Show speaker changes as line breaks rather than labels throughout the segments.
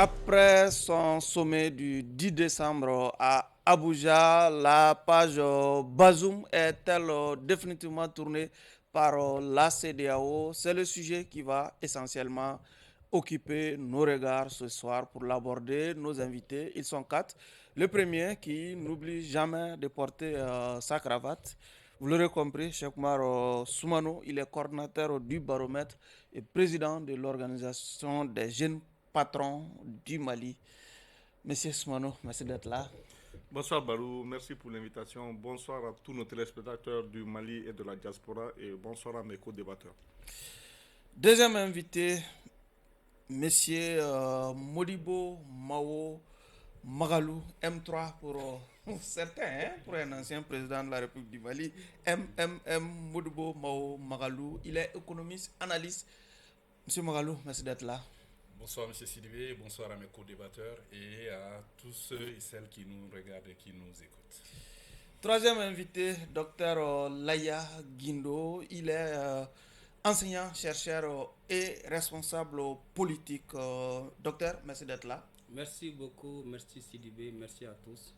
Après son sommet du 10 décembre à Abuja, la page Bazoum est-elle définitivement tournée par la CEDEAO? C'est le sujet qui va essentiellement occuper nos regards ce soir pour l'aborder. Nos invités, ils sont quatre. Le premier qui n'oublie jamais de porter sa cravate. Vous l'aurez compris, Cheikh Oumar Soumano, il est coordinateur du baromètre et président de l'organisation des jeunes patrons du Mali. Monsieur Soumano, merci d'être là.
Bonsoir Barou, merci pour l'invitation. Bonsoir à tous nos téléspectateurs du Mali et de la diaspora et bonsoir à mes co-débatteurs.
Deuxième invité, Monsieur Modibo Mao Magalou, M3 pour certains, hein, pour un ancien président de la République du Mali. Modibo Mao Magalou, il est économiste, analyste. Monsieur Magalou, merci d'être là.
Bonsoir M. Sidibé, bonsoir à mes co-débatteurs et à tous ceux et celles qui nous regardent et qui nous écoutent.
Troisième invité, Dr Laya Guindo. Il est enseignant, chercheur et responsable politique. Docteur, merci d'être là.
Merci beaucoup, merci Sidibé, merci à tous.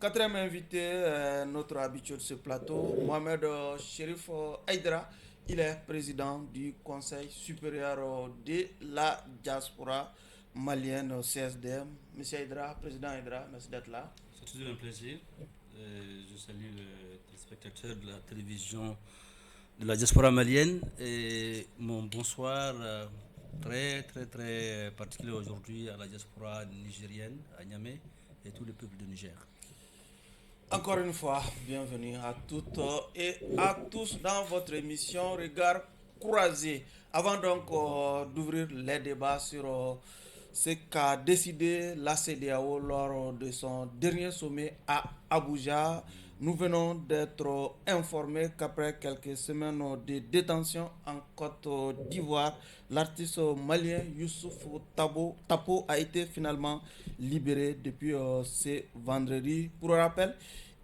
Quatrième invité, notre habitué de ce plateau, Mohamed Sherif Aydra. Il est président du Conseil supérieur de la diaspora malienne CSDM. Monsieur Aydra, président Aydra, merci d'être là.
C'est toujours un plaisir. Je salue les téléspectateurs de la télévision de la diaspora malienne et mon bonsoir très particulier aujourd'hui à la diaspora nigérienne, à Niamey et tout le peuple de Niger.
Encore une fois, bienvenue à toutes et à tous dans votre émission Regard croisé. Avant donc d'ouvrir les débats sur ce qu'a décidé la CEDEAO lors de son dernier sommet à Abuja, nous venons d'être informés qu'après quelques semaines de détention en Côte d'Ivoire, l'artiste malien Youssouf Tapo a été finalement libéré depuis ce vendredi. Pour rappel,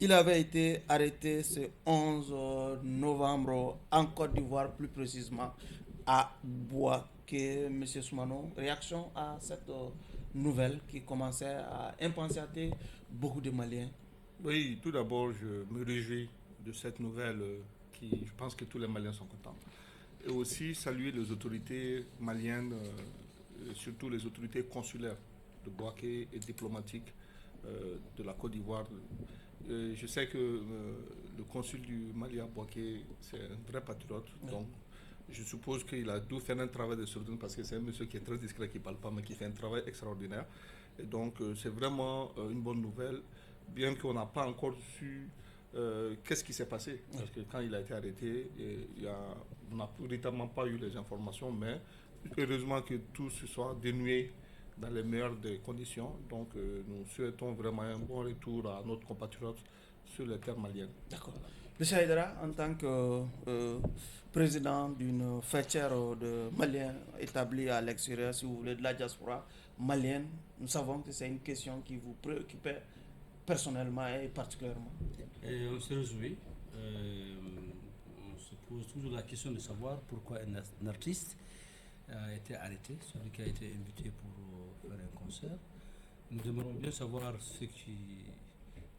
il avait été arrêté ce 11 novembre en Côte d'Ivoire, plus précisément à Bouaké. Monsieur Soumano, réaction à cette nouvelle qui commençait à impatienter beaucoup de Maliens.
Oui, tout d'abord, je me réjouis de cette nouvelle qui, je pense que tous les Maliens sont contents. Et aussi saluer les autorités maliennes, surtout les autorités consulaires de Bouaké et diplomatiques de la Côte d'Ivoire. Je sais que le consul du Mali à Bouaké, c'est un vrai patriote, donc je suppose qu'il a dû faire un travail de sourdine parce que c'est un monsieur qui est très discret, qui ne parle pas, mais qui fait un travail extraordinaire. Et donc, c'est vraiment une bonne nouvelle, bien qu'on n'a pas encore su qu'est-ce qui s'est passé. Parce que quand il a été arrêté, on n'a véritablement pas eu les informations, mais heureusement que tout se soit dénoué dans les meilleures des conditions. Donc, nous souhaitons vraiment un bon retour à notre compatriote sur les terres maliennes.
D'accord. Monsieur Haïdara, en tant que président d'une fêtière de Maliens établie à l'extérieur, si vous voulez, de la diaspora malienne, nous savons que c'est une question qui vous préoccupait personnellement et particulièrement.
Et on se réjouit. On se pose toujours la question de savoir pourquoi un artiste a été arrêté, celui qui a été invité pour faire un concert. Nous aimerions bien savoir ce qui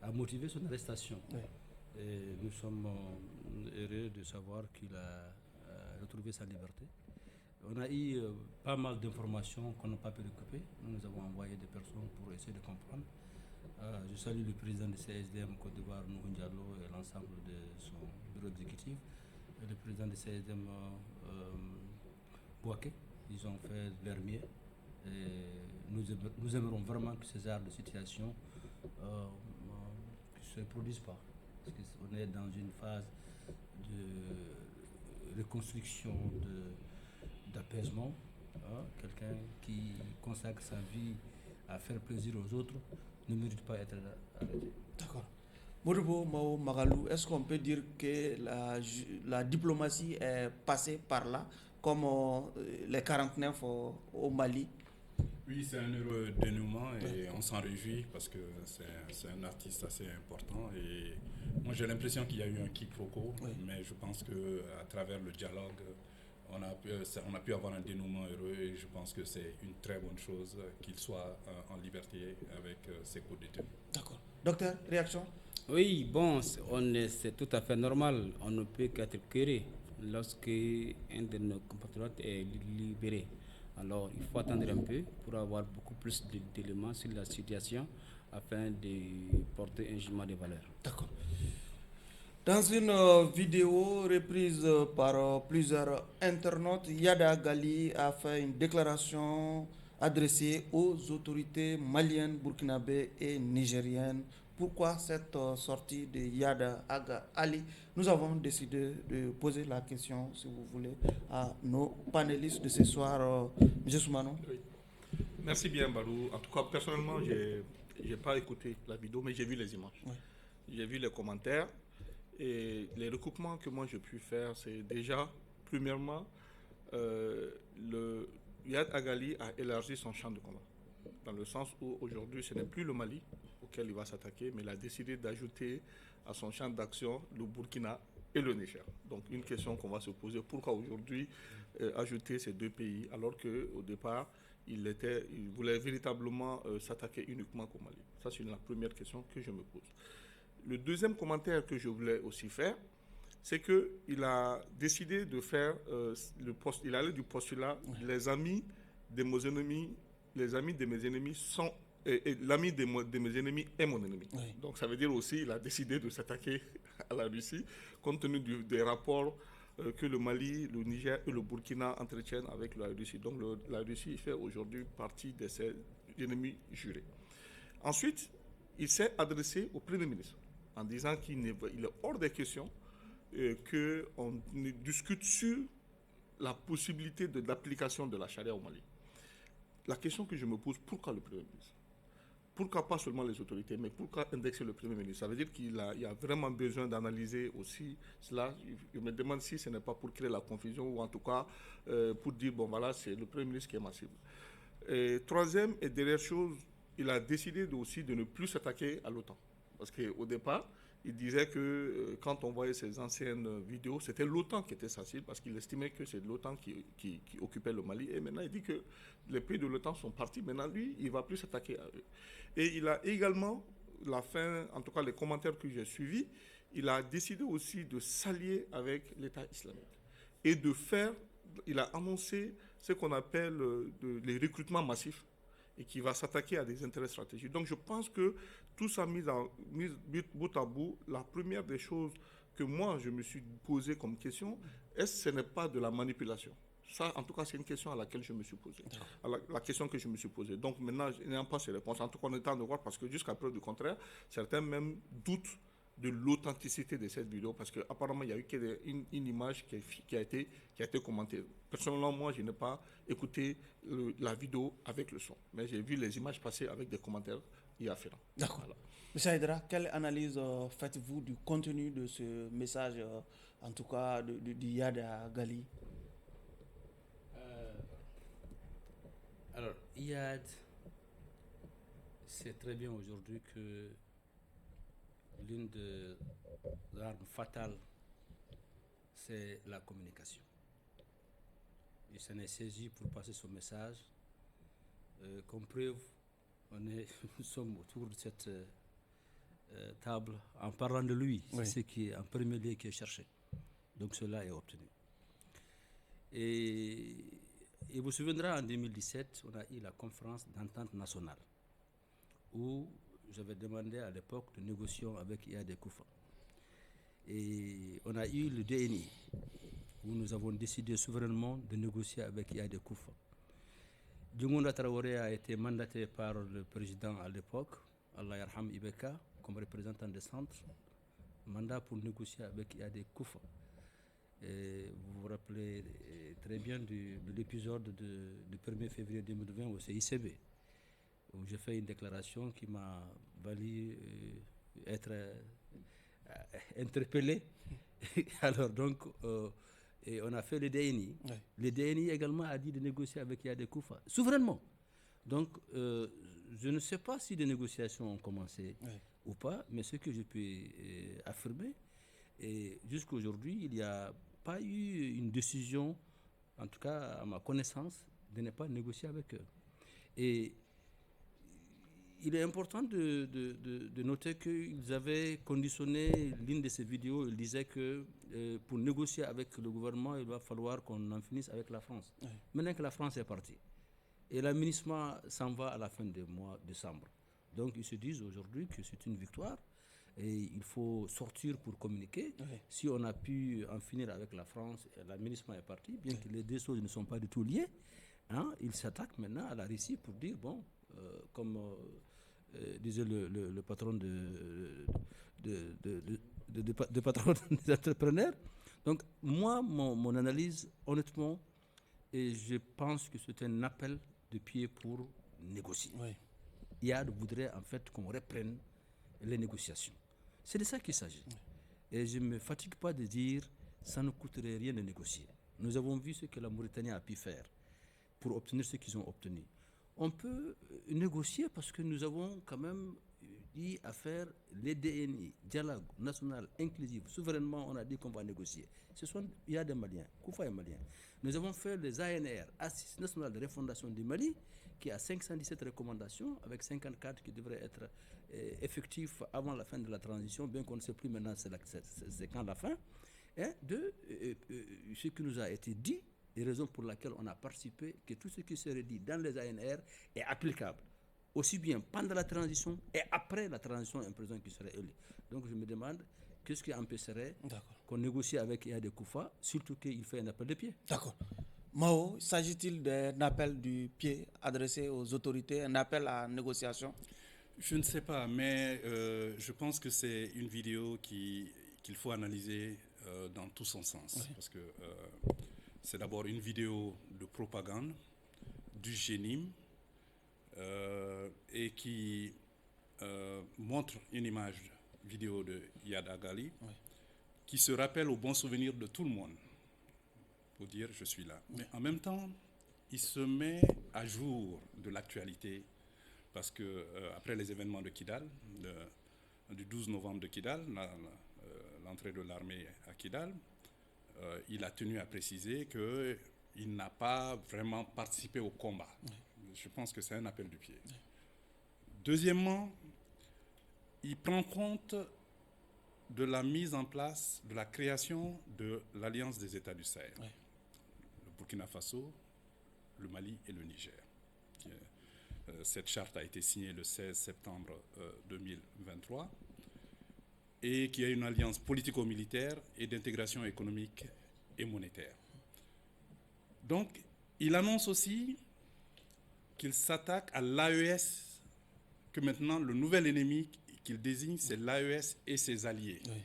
a motivé son arrestation.
Oui.
Et nous sommes heureux de savoir qu'il a retrouvé sa liberté. On a eu pas mal d'informations qu'on n'a pas pu récupérer. Nous avons envoyé des personnes pour essayer de comprendre. Je salue le président du CSDM Côte d'Ivoire, Nouhou Diallo, et l'ensemble de son bureau exécutif. Et le président du CSDM Bouaké, ils ont fait leur mieux. Et nous aimerons vraiment que ces genres de situations ne se produisent pas. Parce qu'on est dans une phase de reconstruction, d'apaisement. Quelqu'un qui consacre sa vie à faire plaisir aux autres ne mérite pas d'être arrêté.
D'accord. Modibo Mao Magalou, est-ce qu'on peut dire que la diplomatie est passée par là, comme les 49 au Mali?
Oui, c'est un heureux dénouement et on s'en réjouit parce que c'est un artiste assez important et moi j'ai l'impression qu'il y a eu un quiproquo, mais je pense qu'à travers le dialogue, on a on a pu avoir un dénouement heureux et je pense que c'est une très bonne chose qu'il soit en liberté avec ses co-détenus.
D'accord. Docteur, réaction?
Oui, bon, c'est tout à fait normal. On ne peut qu'être curieux lorsque un de nos compatriotes est libéré. Alors, il faut attendre un peu pour avoir beaucoup plus d'éléments sur la situation afin de porter un jugement de valeur.
D'accord. Dans une vidéo reprise par plusieurs internautes, Yada Gali a fait une déclaration adressée aux autorités maliennes, burkinabées et nigériennes. Pourquoi cette sortie de Yada Ali? Nous avons décidé de poser la question, si vous voulez, à nos panélistes de ce soir. M. Soumano.
Oui. Merci bien, Barou. En tout cas, personnellement, je n'ai pas écouté la vidéo, mais j'ai vu les images.
Oui.
J'ai vu les commentaires. Et les recoupements que moi j'ai pu faire, c'est déjà, premièrement, le Yad Agali a élargi son champ de combat. Dans le sens où aujourd'hui, ce n'est plus le Mali auquel il va s'attaquer, mais il a décidé d'ajouter à son champ d'action le Burkina et le Niger. Donc une question qu'on va se poser, pourquoi aujourd'hui ajouter ces deux pays alors qu'au départ, il voulait véritablement s'attaquer uniquement au Mali. Ça, c'est la première question que je me pose. Le deuxième commentaire que je voulais aussi faire, c'est qu'il a décidé de faire il allait du postulat les amis de mes ennemis, sont et l'ami de mes ennemis est mon ennemi.
Oui.
Donc ça veut dire aussi qu'il a décidé de s'attaquer à la Russie compte tenu des rapports que le Mali, le Niger et le Burkina entretiennent avec la Russie. Donc la Russie fait aujourd'hui partie de ses ennemis jurés. Ensuite, il s'est adressé au Premier ministre en disant qu'il est hors des questions qu'on discute sur la possibilité de l'application de la charia au Mali. La question que je me pose, pourquoi le Premier ministre? Pourquoi pas seulement les autorités, mais pourquoi indexer le Premier ministre? Ça veut dire qu'il y a vraiment besoin d'analyser aussi cela. Je me demande si ce n'est pas pour créer la confusion ou en tout cas pour dire, bon voilà, c'est le Premier ministre qui est ma cible. Et troisième et dernière chose, il a décidé aussi de ne plus s'attaquer à l'OTAN. Parce qu'au départ, il disait que quand on voyait ses anciennes vidéos, c'était l'OTAN qui était sa cible parce qu'il estimait que c'est l'OTAN qui occupait le Mali. Et maintenant, il dit que les pays de l'OTAN sont partis. Maintenant, lui, il ne va plus s'attaquer à eux. Et il a également, en tout cas les commentaires que j'ai suivis, il a décidé aussi de s'allier avec l'État islamique et il a annoncé ce qu'on appelle les recrutements massifs et qui va s'attaquer à des intérêts stratégiques. Donc je pense que tout ça mis bout à bout, la première des choses que moi je me suis posé comme question, est-ce que ce n'est pas de la manipulation? Ça, en tout cas, c'est une question à laquelle je me suis posé. La question que je me suis posée. Donc maintenant, je n'ai pas ces réponses. En tout cas, on est en train de voir parce que jusqu'à preuve du contraire, certains même doutent de l'authenticité de cette vidéo parce qu'apparemment, il y a eu une image qui a été commentée. Personnellement, moi, je n'ai pas écouté la vidéo avec le son, mais j'ai vu les images passer avec des commentaires y afférents.
D'accord. Voilà. M. Aïdara, quelle analyse faites-vous du contenu de ce message, en tout cas de Yada Gali?
Alors, Iyad, c'est très bien aujourd'hui que l'une des armes fatales, c'est la communication. Il s'en est saisi pour passer son message. Comme preuve, nous sommes autour de cette table en parlant de lui. Oui. C'est ce qui est en premier lieu qui est cherché. Donc cela est obtenu. Et vous vous souviendrez, en 2017, on a eu la conférence d'entente nationale où j'avais demandé à l'époque de négocier avec Iyad Koufa. Et on a eu le DNI où nous avons décidé souverainement de négocier avec Iyad Koufa. Djungounda Traoré a été mandaté par le président à l'époque, Allah Yarham Ibeka, comme représentant des centres, mandat pour négocier avec Iyad Koufa. Et vous vous rappelez très bien de l'épisode du 1er février 2020 au CICB, où j'ai fait une déclaration qui m'a valu être interpellé. Alors donc, et on a fait le DNI. Oui. Le DNI également a dit de négocier avec Iyad Koufa, souverainement. Donc, je ne sais pas si des négociations ont commencé ou pas, mais ce que je peux affirmer, et jusqu'à aujourd'hui, il n'y a pas eu une décision en tout cas à ma connaissance, de ne pas négocier avec eux. Et il est important de noter qu'ils avaient conditionné l'une de ces vidéos. Ils disaient que pour négocier avec le gouvernement, il va falloir qu'on en finisse avec la France. Oui. Maintenant que la France est partie, et l'aménagement s'en va à la fin du mois de décembre. Donc ils se disent aujourd'hui que c'est une victoire et il faut sortir pour communiquer. Oui. Si on a pu en finir avec la France, l'aménagement est parti, bien que les deux choses ne sont pas du tout liées. Hein, ils s'attaquent maintenant à la Russie pour dire, bon, comme disait le patron de patron des entrepreneurs. Donc moi, mon analyse, honnêtement, et je pense que c'est un appel de pied pour négocier. Oui. Iyad voudrait en fait qu'on reprenne les négociations. C'est de ça qu'il s'agit. Oui. Et je ne me fatigue pas de dire ça ne coûterait rien de négocier. Nous avons vu ce que la Mauritanie a pu faire pour obtenir ce qu'ils ont obtenu. On peut négocier parce que nous avons quand même eu à faire les DNI, dialogue national inclusif. Souverainement, on a dit qu'on va négocier. Il y a des Maliens, Koufa est malien. Nous avons fait les ANR, Assise nationale de refondation du Mali, qui a 517 recommandations, avec 54 qui devraient être effectifs avant la fin de la transition, bien qu'on ne sait plus maintenant c'est quand la fin. Et ce qui nous a été dit, les raisons pour lesquelles on a participé, que tout ce qui serait dit dans les ANR est applicable, aussi bien pendant la transition et après la transition, un président qui serait élu. Donc je me demande, qu'est-ce qui empêcherait qu'on négocie avec Iyad Koufa, surtout qu'il fait un appel de pied.
D'accord. Mao, s'agit-il d'un appel du pied adressé aux autorités, un appel à négociation?
Je ne sais pas, mais je pense que c'est une vidéo qu'il faut analyser dans tout son sens. Oui. Parce que c'est d'abord une vidéo de propagande du GENIM et qui montre une image vidéo de Iyad Agali, oui, qui se rappelle au bon souvenir de tout le monde pour dire je suis là. Mais en même temps, il se met à jour de l'actualité parce que après les événements de Kidal, du 12 novembre de Kidal, l'entrée de l'armée à Kidal, il a tenu à préciser qu'il n'a pas vraiment participé au combat. Oui. Je pense que c'est un appel du pied. Oui. Deuxièmement, il prend compte de la mise en place, de la création de l'Alliance des États du Sahel. Oui. Le Burkina Faso, le Mali et le Niger. Cette charte a été signée le 16 septembre 2023 et qui est une alliance politico-militaire et d'intégration économique et monétaire. Donc, il annonce aussi qu'il s'attaque à l'AES, que maintenant le nouvel ennemi qu'il désigne, c'est l'AES et ses alliés. Oui.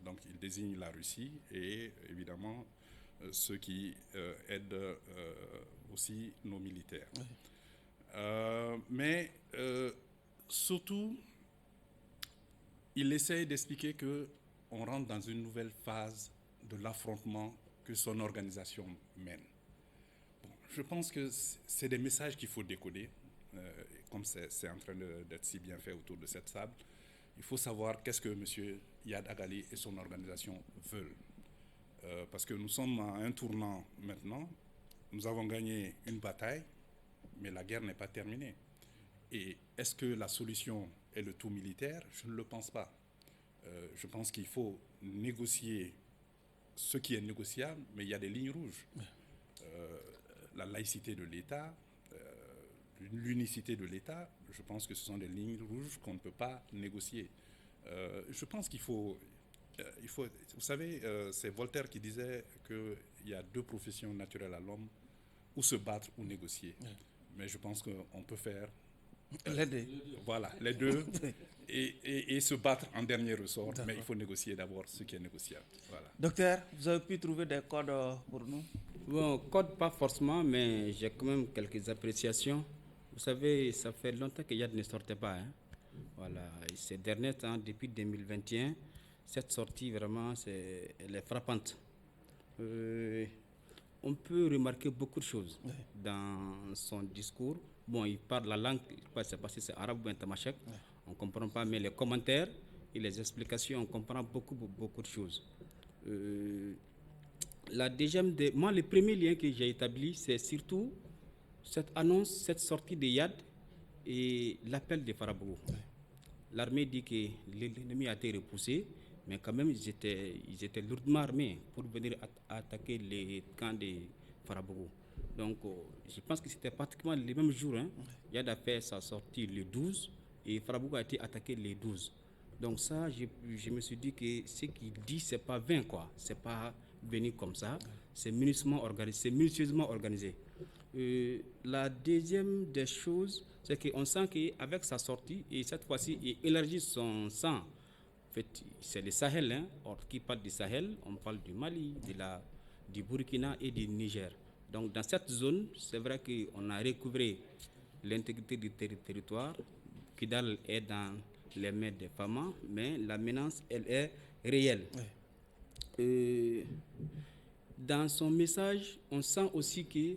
Donc, il désigne la Russie et évidemment ceux qui aident aussi nos militaires. Oui. Mais surtout, il essaye d'expliquer qu'on rentre dans une nouvelle phase de l'affrontement que son organisation mène. Bon, je pense que c'est des messages qu'il faut décoder, comme c'est en train d'être si bien fait autour de cette table. Il faut savoir qu'est-ce que M. Iyad Agali et son organisation veulent. Parce que nous sommes à un tournant maintenant. Nous avons gagné une bataille, mais la guerre n'est pas terminée. Et est-ce que la solution est le tout militaire? Je ne le pense pas. Je pense qu'il faut négocier ce qui est négociable, mais il y a des lignes rouges. La laïcité de l'État, l'unicité de l'État, je pense que ce sont des lignes rouges qu'on ne peut pas négocier. Je pense qu'il faut... vous savez, c'est Voltaire qui disait qu'il y a deux professions naturelles à l'homme, ou se battre ou négocier. Oui. Mais je pense qu'on peut faire
les deux.
Voilà, les deux, et se battre en dernier ressort. D'accord. Mais il faut négocier d'abord ce qui est négociable. Voilà.
Docteur, vous avez pu trouver des codes pour nous?
Bon, code pas forcément, mais j'ai quand même quelques appréciations. Vous savez, ça fait longtemps que Iyad ne sortait pas. Hein. Voilà, ces derniers temps, depuis 2021, cette sortie vraiment, elle est frappante. On peut remarquer beaucoup de choses dans son discours. Bon, il parle la langue, je ne sais pas si c'est arabe ou bien tamashek, on ne comprend pas, mais les commentaires et les explications, on comprend beaucoup de choses. Moi, le premier lien que j'ai établi, c'est surtout cette annonce, cette sortie de Yad et l'appel de Farabougou. L'armée dit que l'ennemi a été repoussé, mais quand même, ils étaient lourdement armés pour venir attaquer les camps de Farabougou. Donc, je pense que c'était pratiquement les mêmes jours. Yad a fait sa sortie le 12 et Farabougou a été attaqué le 12. Donc ça, je me suis dit que ce qu'il dit, c'est pas vain, quoi. C'est pas venu comme ça. C'est minutieusement organisé. La deuxième des choses, c'est qu'on sent qu'avec sa sortie, et cette fois-ci, il élargit son sang. En fait, c'est le Sahel. Or, qui parle du Sahel, on parle du Mali, du Burkina et du Niger. Donc, dans cette zone, c'est vrai qu'on a recouvré l'intégrité du territoire. Kidal est dans les mains des femmes, mais la menace, elle est réelle. Dans son message, on sent aussi qu'il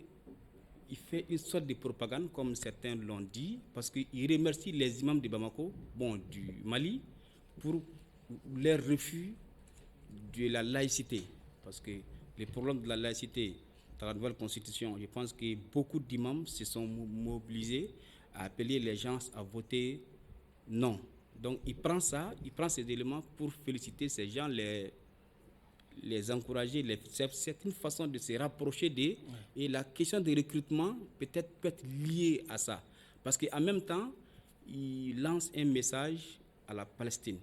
fait une sorte de propagande, comme certains l'ont dit, parce qu'il remercie les imams de Bamako, du Mali, pour leur refus de la laïcité. Parce que le problème de la laïcité dans la nouvelle constitution, je pense que beaucoup d'imams se sont mobilisés à appeler les gens à voter non. Donc il prend ces éléments pour féliciter ces gens, les encourager. C'est une façon de se rapprocher d'eux. Et la question de recrutement peut être liée à ça. Parce qu'en même temps, il lance un message à la Palestine.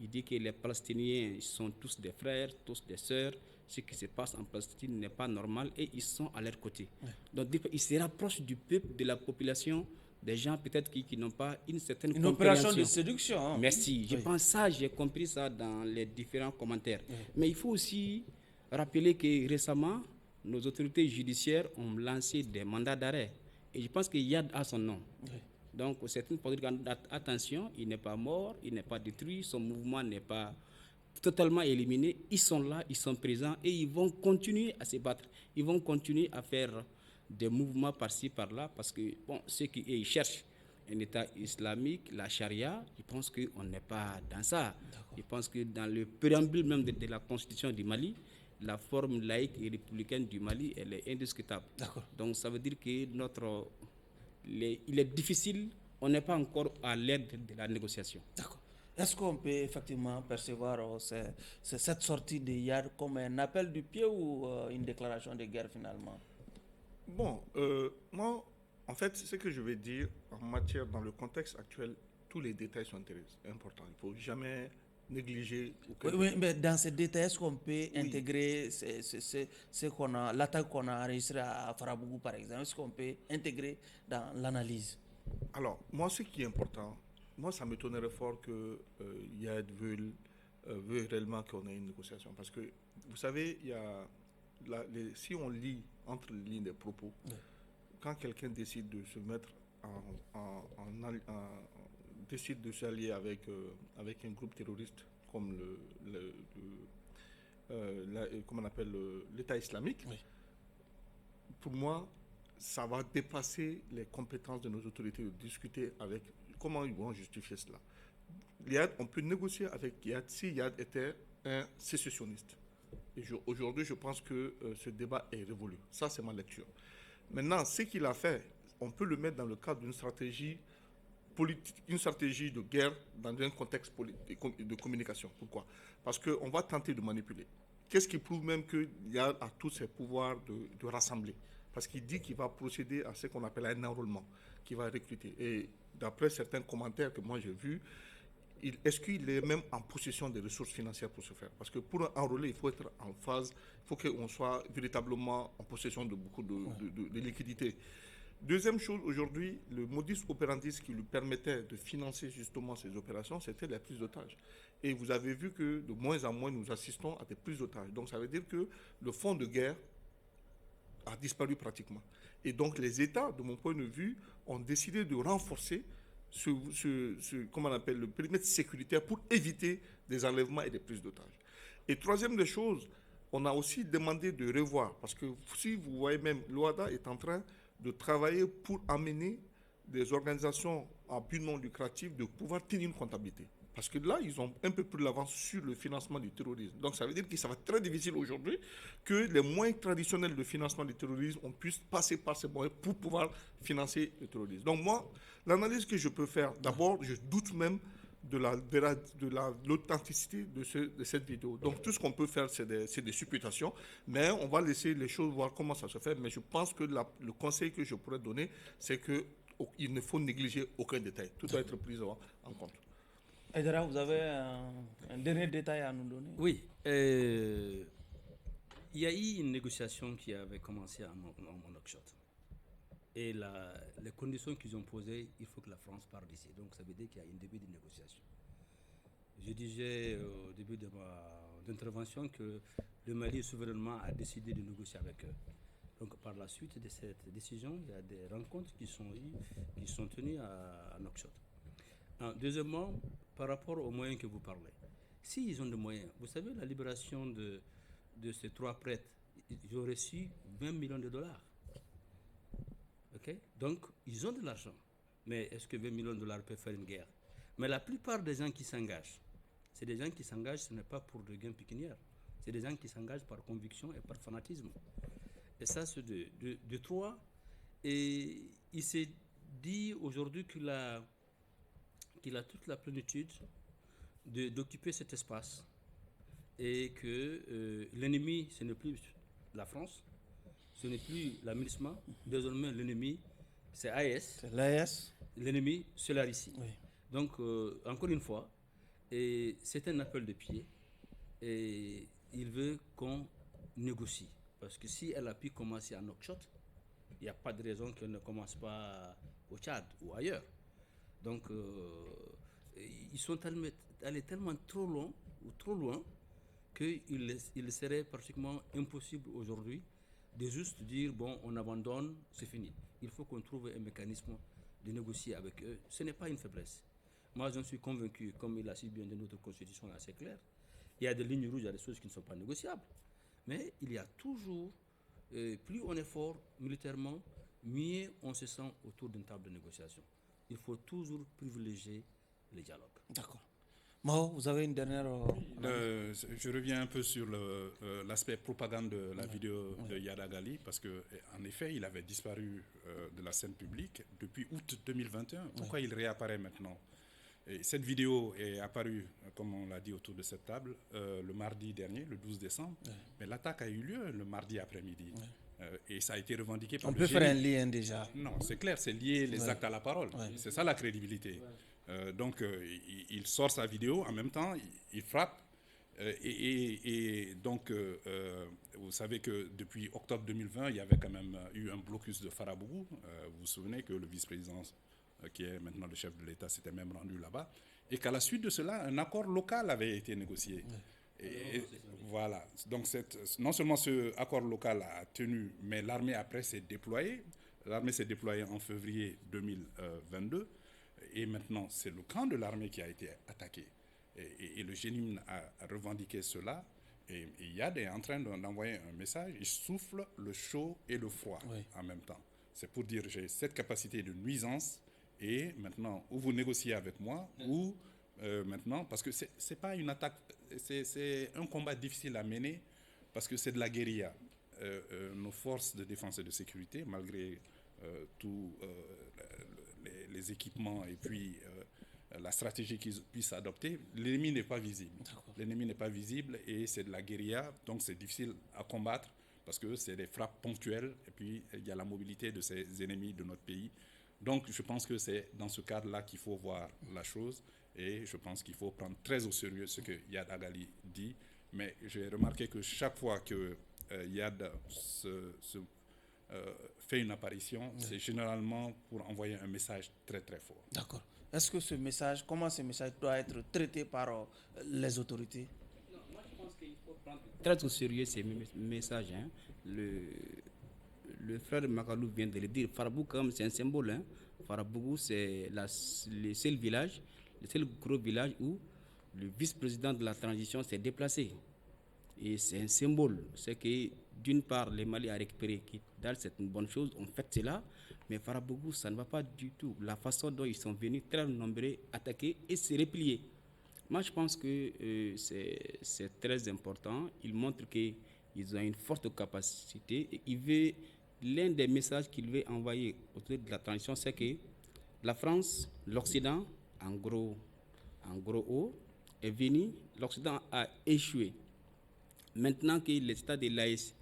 Il dit que les Palestiniens sont tous des frères, tous des sœurs. Ce qui se passe en Palestine n'est pas normal et ils sont à leur côté. Donc il se rapproche du peuple, de la population, des gens peut-être qui n'ont pas une certaine compréhension.
Opération de séduction.
Merci. Je pense ça, j'ai compris ça dans les différents commentaires. Mais il faut aussi rappeler que récemment, nos autorités judiciaires ont lancé des mandats d'arrêt. Et je pense qu'il y a à son nom. Donc c'est une politique attention, il n'est pas mort, il n'est pas détruit, son mouvement n'est pas totalement éliminé. Ils sont là, ils sont présents et ils vont continuer à se battre. Ils vont continuer à faire des mouvements par-ci, par-là, parce que ceux qui cherchent un État islamique, la charia, je pense qu'on n'est pas dans ça. Je pense que dans le préambule même de la constitution du Mali, la forme laïque et républicaine du Mali, elle est indiscutable. Donc ça veut dire que il est difficile, on n'est pas encore à l'aide de la négociation.
D'accord. Est-ce qu'on peut effectivement percevoir cette sortie de Yad comme un appel du pied ou une déclaration de guerre finalement?
Bon, moi, en fait, ce que je vais dire en matière, dans le contexte actuel, tous les détails sont importants. Il ne faut jamais négliger.
Oui, mais dans ces détails, est-ce qu'on peut intégrer l'attaque qu'on a enregistrée à Farabougou, par exemple? Est-ce qu'on peut intégrer dans l'analyse?
Alors, moi, ce qui est important, moi, ça m'étonnerait fort que Yad veut réellement qu'on ait une négociation. Parce que, vous savez, il y a si on lit entre les lignes des propos, quand quelqu'un décide de se mettre décide de s'allier avec un groupe terroriste comme comment on appelle l'État islamique, pour moi, ça va dépasser les compétences de nos autorités de discuter avec comment ils vont justifier cela. Yad, on peut négocier avec Yad si Yad était un sécessionniste. Et aujourd'hui, je pense que ce débat est révolu. Ça, c'est ma lecture. Maintenant, ce qu'il a fait, on peut le mettre dans le cadre d'une stratégie politique, une stratégie de guerre dans un contexte de communication. Pourquoi? Parce qu'on va tenter de manipuler. Qu'est-ce qui prouve même qu'il a tous ses pouvoirs de rassembler? Parce qu'il dit qu'il va procéder à ce qu'on appelle un enrôlement, qu'il va recruter. Et d'après certains commentaires que moi j'ai vus, est-ce qu'il est même en possession des ressources financières pour ce faire? Parce que pour enrôler, il faut être en phase, il faut qu'on soit véritablement en possession de beaucoup de liquidités. Deuxième chose, aujourd'hui, le modus operandi qui lui permettait de financer justement ces opérations, c'était la prise d'otages. Et vous avez vu que de moins en moins, nous assistons à des prises d'otages. Donc ça veut dire que le fonds de guerre a disparu pratiquement. Et donc les États, de mon point de vue, ont décidé de renforcer comment on appelle, le périmètre sécuritaire pour éviter des enlèvements et des prises d'otages. Et troisième des choses, on a aussi demandé de revoir, parce que si vous voyez même, l'OADA est en train de travailler pour amener des organisations à but non lucratif de pouvoir tenir une comptabilité. Parce que là, ils ont un peu plus l'avance sur le financement du terrorisme. Donc, ça veut dire que ça va être très difficile aujourd'hui que les moyens traditionnels de financement du terrorisme, on puisse passer par ces moyens pour pouvoir financer le terrorisme. Donc, moi, l'analyse que je peux faire, d'abord, je doute même de l'authenticité de cette vidéo. Donc, tout ce qu'on peut faire, c'est des supputations, mais on va laisser les choses voir comment ça se fait. Mais je pense que le conseil que je pourrais donner, c'est qu'il ne faut négliger aucun détail. Tout doit être pris en compte.
Aïdara, vous avez un dernier détail à nous donner?
Oui. Il y a eu une négociation qui avait commencé en Nouakchott. Et les conditions qu'ils ont posées, il faut que la France parte d'ici. Donc ça veut dire qu'il y a un début de négociation. Je disais au début de ma intervention que le Mali souverainement a décidé de négocier avec eux. Donc par la suite de cette décision, il y a des rencontres qui sont tenues à Nouakchott. Deuxièmement, par rapport aux moyens que vous parlez, s'ils ont des moyens, vous savez, la libération de ces 3 prêtres, ils ont reçu 20 millions de dollars. Okay? Donc, ils ont de l'argent. Mais est-ce que 20 millions de dollars peuvent faire une guerre? Mais la plupart des gens qui s'engagent, c'est des gens qui s'engagent, ce n'est pas pour des gains pécuniaires. C'est des gens qui s'engagent par conviction et par fanatisme. Et ça, c'est de 3. Et il s'est dit aujourd'hui qu'il a toute la plénitude d'occuper cet espace et que l'ennemi, ce n'est plus la France, ce n'est plus la MINUSMA, désormais l'ennemi, c'est AES.
C'est l'AES.
L'ennemi, c'est la Russie.
Oui.
Donc, encore une fois, c'est un appel de pied et il veut qu'on négocie. Parce que si elle a pu commencer à Nouakchott, il n'y a pas de raison qu'elle ne commence pas au Tchad ou ailleurs. Donc, ils sont allés tellement trop loin qu'il serait pratiquement impossible aujourd'hui de juste dire, bon, on abandonne, c'est fini. Il faut qu'on trouve un mécanisme de négocier avec eux. Ce n'est pas une faiblesse. Moi, j'en suis convaincu, comme il a si bien de notre constitution assez claire, il y a des lignes rouges, il y a des choses qui ne sont pas négociables. Mais il y a toujours, plus on est fort militairement, mieux on se sent autour d'une table de négociation. Il faut toujours privilégier le dialogue.
D'accord. Maho, vous avez une dernière...
Je reviens un peu sur l'aspect propagande de la vidéo de Yada Gali, parce qu'en effet, il avait disparu de la scène publique depuis août 2021. Pourquoi il réapparaît maintenant? Et cette vidéo est apparue, comme on l'a dit autour de cette table, le mardi dernier, le 12 décembre, mais l'attaque a eu lieu le mardi après-midi. Et ça a été revendiqué par
On
le
peut
génie.
faire un lien déjà.
Non, c'est clair, c'est lier les actes à la parole. C'est ça la crédibilité. Donc, il sort sa vidéo, en même temps, il frappe. Et donc, vous savez que depuis octobre 2020, il y avait quand même eu un blocus de Farabougou. Vous vous souvenez que le vice-président, qui est maintenant le chef de l'État, s'était même rendu là-bas. Et qu'à la suite de cela, un accord local avait été négocié. Et voilà. Donc, non seulement ce accord local a tenu, mais l'armée après s'est déployée. L'armée s'est déployée en février 2022. Et maintenant, c'est le camp de l'armée qui a été attaqué. Et le génie a revendiqué cela. Et Yad est en train d'envoyer un message. Il souffle le chaud et le froid en même temps. C'est pour dire, j'ai cette capacité de nuisance. Et maintenant, ou vous négociez avec moi, ou maintenant, parce que c'est pas une attaque, c'est un combat difficile à mener, parce que c'est de la guérilla. Nos forces de défense et de sécurité, malgré tous les équipements et puis la stratégie qu'ils puissent adopter, l'ennemi n'est pas visible. L'ennemi n'est pas visible et c'est de la guérilla, donc c'est difficile à combattre parce que c'est des frappes ponctuelles et puis il y a la mobilité de ces ennemis de notre pays. Donc je pense que c'est dans ce cadre-là qu'il faut voir la chose et je pense qu'il faut prendre très au sérieux ce que Yad Agali dit. Mais j'ai remarqué que chaque fois que Yad fait une apparition, c'est généralement pour envoyer un message très très fort.
D'accord. Est-ce que comment ce message doit être traité par les autorités?
Non, moi je pense qu'il faut prendre très au sérieux ces messages. Hein. Le frère Magalou vient de le dire. Farabougou, comme c'est un symbole. Hein. Farabougou, c'est le seul village, le seul gros village où le vice-président de la transition s'est déplacé. Et c'est un symbole. C'est que d'une part, le Mali a récupéré Kidal, c'est une bonne chose, on fait cela, mais Farabougou, ça ne va pas du tout. La façon dont ils sont venus très nombreux, attaquer et se replier. Moi, je pense que c'est très important. Il montre qu'ils ont une forte capacité. Et l'un des messages qu'il veut envoyer autour de la transition, c'est que la France, l'Occident, en gros haut, est venu. L'Occident a échoué. Maintenant que les États de l'AES,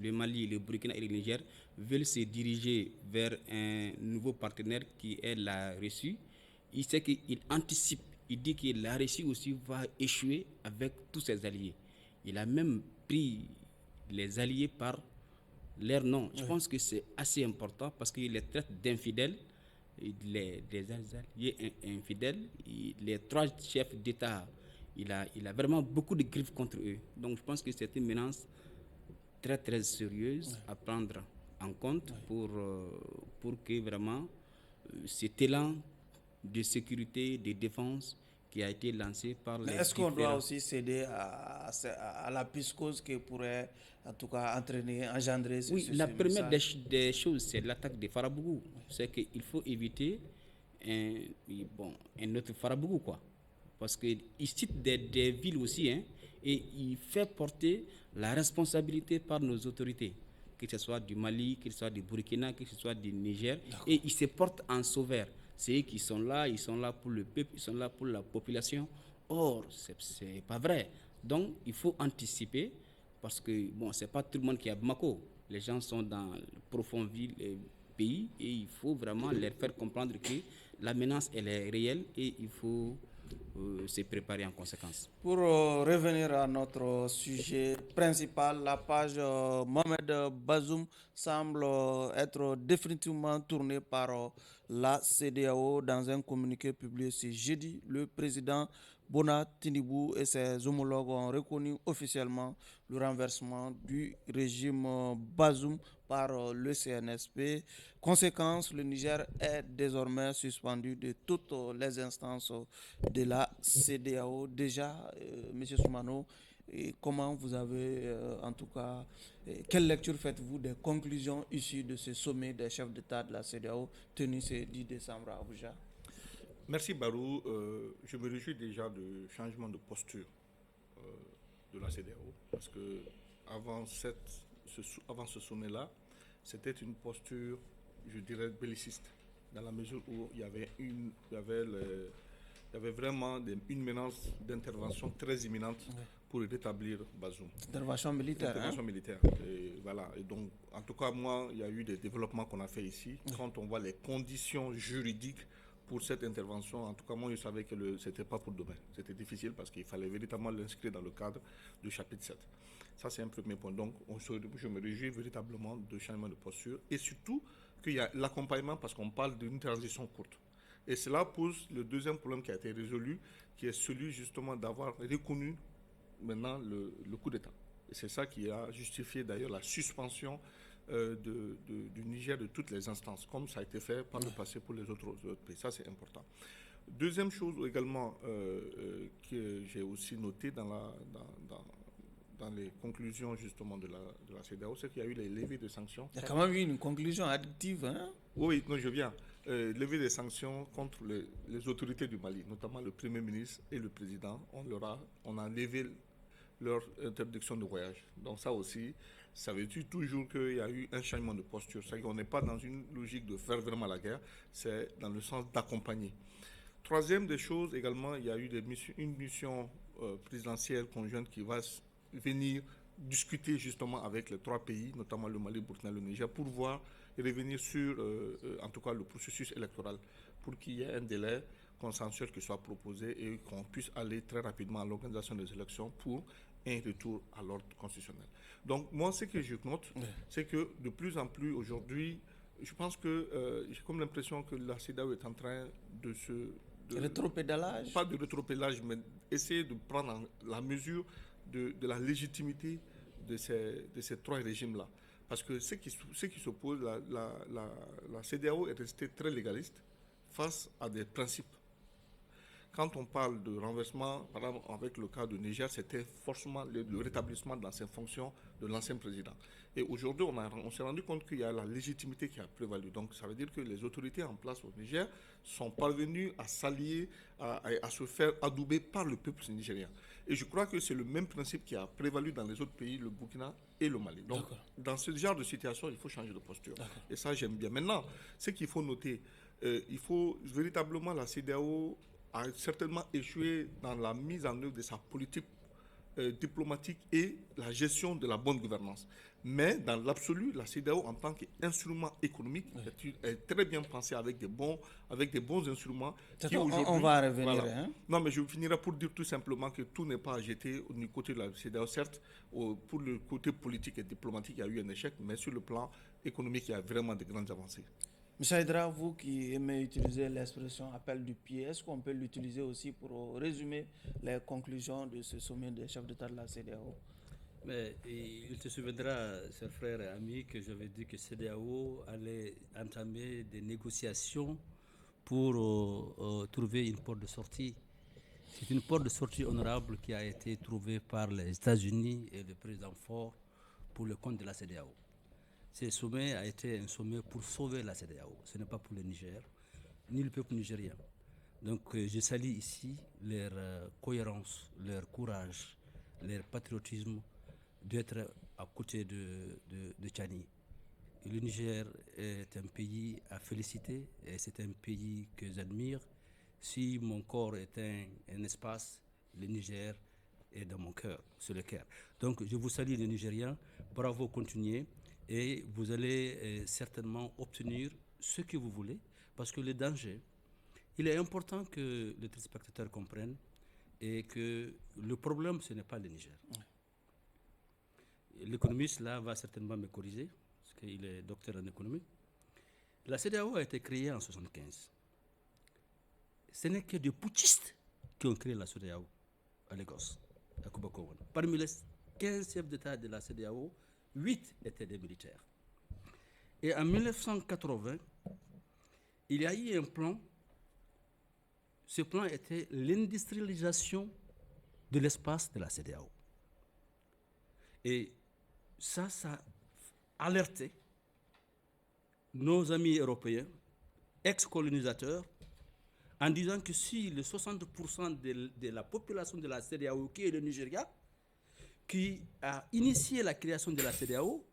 le Mali, le Burkina et le Niger veulent se diriger vers un nouveau partenaire qui est la Russie, il sait qu'il anticipe. Il dit que la Russie aussi va échouer avec tous ses alliés. Il a même pris les alliés par leur nom. Je pense que c'est assez important parce qu'il les traite d'infidèles, des alliés infidèles. Les 3 chefs d'État, il a vraiment beaucoup de griffes contre eux. Donc je pense que c'est une menace très très sérieuse à prendre en compte pour que vraiment cet élan de sécurité, de défense qui a été lancé par les
est-ce qu'on doit aussi céder à la psychose qui pourrait en tout cas engendrer
la première des choses, c'est l'attaque de Farabougou. C'est qu'il faut éviter un autre Farabougou, quoi. Parce qu'il cite des villes aussi, hein, et il fait porter la responsabilité par nos autorités, que ce soit du Mali, que ce soit du Burkina, que ce soit du Niger, et il se porte en sauveur. C'est eux qui sont là pour le peuple, ils sont là pour la population. Or, c'est pas vrai. Donc, il faut anticiper, parce que, c'est pas tout le monde qui est à Bamako. Les gens sont dans le profond pays, et il faut vraiment leur faire comprendre que la menace, elle est réelle, et il faut se préparer en conséquence.
Pour revenir à notre sujet principal, la page Mohamed Bazoum semble être définitivement tournée par la CEDEAO. Dans un communiqué publié ce jeudi, le président Bona Tinibou et ses homologues ont reconnu officiellement le renversement du régime Bazoum par le CNSP. Conséquence, le Niger est désormais suspendu de toutes les instances de la CEDEAO. Déjà, M. Soumano, comment vous avez, en tout cas, quelle lecture faites-vous des conclusions issues de ce sommet des chefs d'État de la CEDEAO tenu ce 10 décembre à Abuja?
Merci Barou. Je me réjouis déjà du changement de posture de la CEDEAO parce que avant ce sommet-là, c'était une posture, je dirais, belliciste, dans la mesure où il y avait vraiment une menace d'intervention très imminente pour rétablir Bazoum.
Intervention militaire.
Intervention militaire. Et voilà. Et donc, en tout cas, moi, il y a eu des développements qu'on a fait ici. Quand on voit les conditions juridiques pour cette intervention, en tout cas, moi, je savais que ce n'était pas pour demain. C'était difficile parce qu'il fallait véritablement l'inscrire dans le cadre du chapitre 7. Ça, c'est un premier point. Donc, je me réjouis véritablement de changement de posture et surtout qu'il y a l'accompagnement parce qu'on parle d'une transition courte. Et cela pose le deuxième problème qui a été résolu, qui est celui justement d'avoir reconnu maintenant le coup d'État. Et c'est ça qui a justifié d'ailleurs la suspension du Niger de toutes les instances, comme ça a été fait par le passé pour les autres pays. Ça, c'est important. Deuxième chose également que j'ai aussi noté dans les conclusions justement de la CEDEAO, c'est qu'il y a eu les levées de sanctions.
Il y a quand même eu une conclusion additive, hein?
Oui, non, je viens. Lever des sanctions contre les autorités du Mali, notamment le Premier ministre et le Président. On a levé leur interdiction de voyage. Donc ça aussi, ça veut dire toujours qu'il y a eu un changement de posture. C'est-à-dire qu'on n'est pas dans une logique de faire vraiment la guerre, c'est dans le sens d'accompagner. Troisième des choses également, il y a eu une mission présidentielle conjointe qui va venir discuter justement avec les 3 pays, notamment le Mali, le Burkina, le Niger, pour voir et revenir sur, en tout cas, le processus électoral, pour qu'il y ait un délai consensuel qui soit proposé et qu'on puisse aller très rapidement à l'organisation des élections pour un retour à l'ordre constitutionnel. Donc, moi, ce que je note, c'est que de plus en plus aujourd'hui, je pense que j'ai comme l'impression que la CEDEAO est en train de
rétropédalage? Pas
de rétropédalage, mais essayer de prendre la mesure de la légitimité de ces 3 régimes-là. Parce que ce qui s'oppose, la CEDEAO est restée très légaliste face à des principes. Quand on parle de renversement, par exemple, avec le cas de Niger, c'était forcément le rétablissement de l'ancienne fonction de l'ancien président. Et aujourd'hui, on s'est rendu compte qu'il y a la légitimité qui a prévalu. Donc, ça veut dire que les autorités en place au Niger sont parvenues à s'allier, à se faire adouber par le peuple nigérien. Et je crois que c'est le même principe qui a prévalu dans les autres pays, le Burkina et le Mali. Donc, dans ce genre de situation, il faut changer de posture. Et ça, j'aime bien. Maintenant, ce qu'il faut noter, il faut véritablement, la CEDEAO a certainement échoué dans la mise en œuvre de sa politique diplomatique et la gestion de la bonne gouvernance. Mais dans l'absolu, la CEDEAO en tant qu'instrument économique est très bien pensée avec des bons instruments.
On va revenir.
Voilà. Hein? Non, mais je finirai pour dire tout simplement que tout n'est pas à jeter du côté de la CEDEAO. Certes, pour le côté politique et diplomatique, il y a eu un échec, mais sur le plan économique, il y a vraiment de grandes avancées.
M. Aydra, vous qui aimez utiliser l'expression appel du pied, est-ce qu'on peut l'utiliser aussi pour résumer les conclusions de ce sommet des chefs d'État de la CEDEAO?
Mais il te souviendra, chers frères et amis, que j'avais dit que CEDEAO allait entamer des négociations pour trouver une porte de sortie. C'est une porte de sortie honorable qui a été trouvée par les États-Unis et le président Faure pour le compte de la CEDEAO. Ce sommet a été un sommet pour sauver la CEDEAO. Ce n'est pas pour le Niger, ni le peuple nigérien. Donc je salue ici leur cohérence, leur courage, leur patriotisme d'être à côté de Tchani. Le Niger est un pays à féliciter et c'est un pays que j'admire. Si mon corps est un espace, le Niger est dans mon cœur, sur le cœur. Donc je vous salue les Nigériens, bravo, continuez. Et vous allez certainement obtenir ce que vous voulez, parce que le danger, il est important que les téléspectateurs comprennent et que le problème, ce n'est pas le Niger. L'économiste, là, va certainement me corriger, parce qu'il est docteur en économie. La CEDEAO a été créée en 1975. Ce n'est que des putschistes qui ont créé la CEDEAO à Lagos, à Kobakowan. Parmi les 15 chefs d'État de la CEDEAO, 8 étaient des militaires. Et en 1980, il y a eu un plan. Ce plan était l'industrialisation de l'espace de la CEDEAO. Et ça a alerté nos amis européens, ex-colonisateurs, en disant que si le 60% de la population de la CEDEAO, qui est le Nigeria, qui a initié la création de la CEDEAO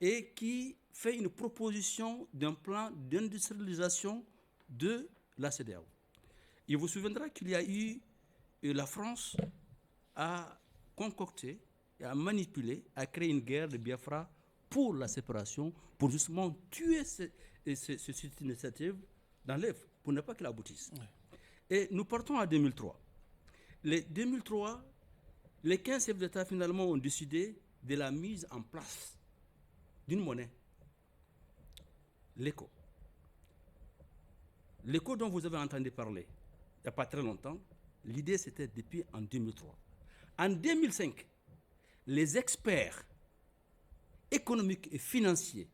et qui fait une proposition d'un plan d'industrialisation de la CEDEAO. Il vous souviendra qu'il y a eu, la France a concocté, a manipulé, a créé une guerre de Biafra pour la séparation, pour justement tuer cette initiative dans l'œuf, pour ne pas qu'elle aboutisse. Ouais. Et nous partons à 2003. Les 15 chefs d'État finalement ont décidé de la mise en place d'une monnaie, l'éco. L'éco dont vous avez entendu parler il n'y a pas très longtemps, l'idée c'était depuis en 2003. En 2005, les experts économiques et financiers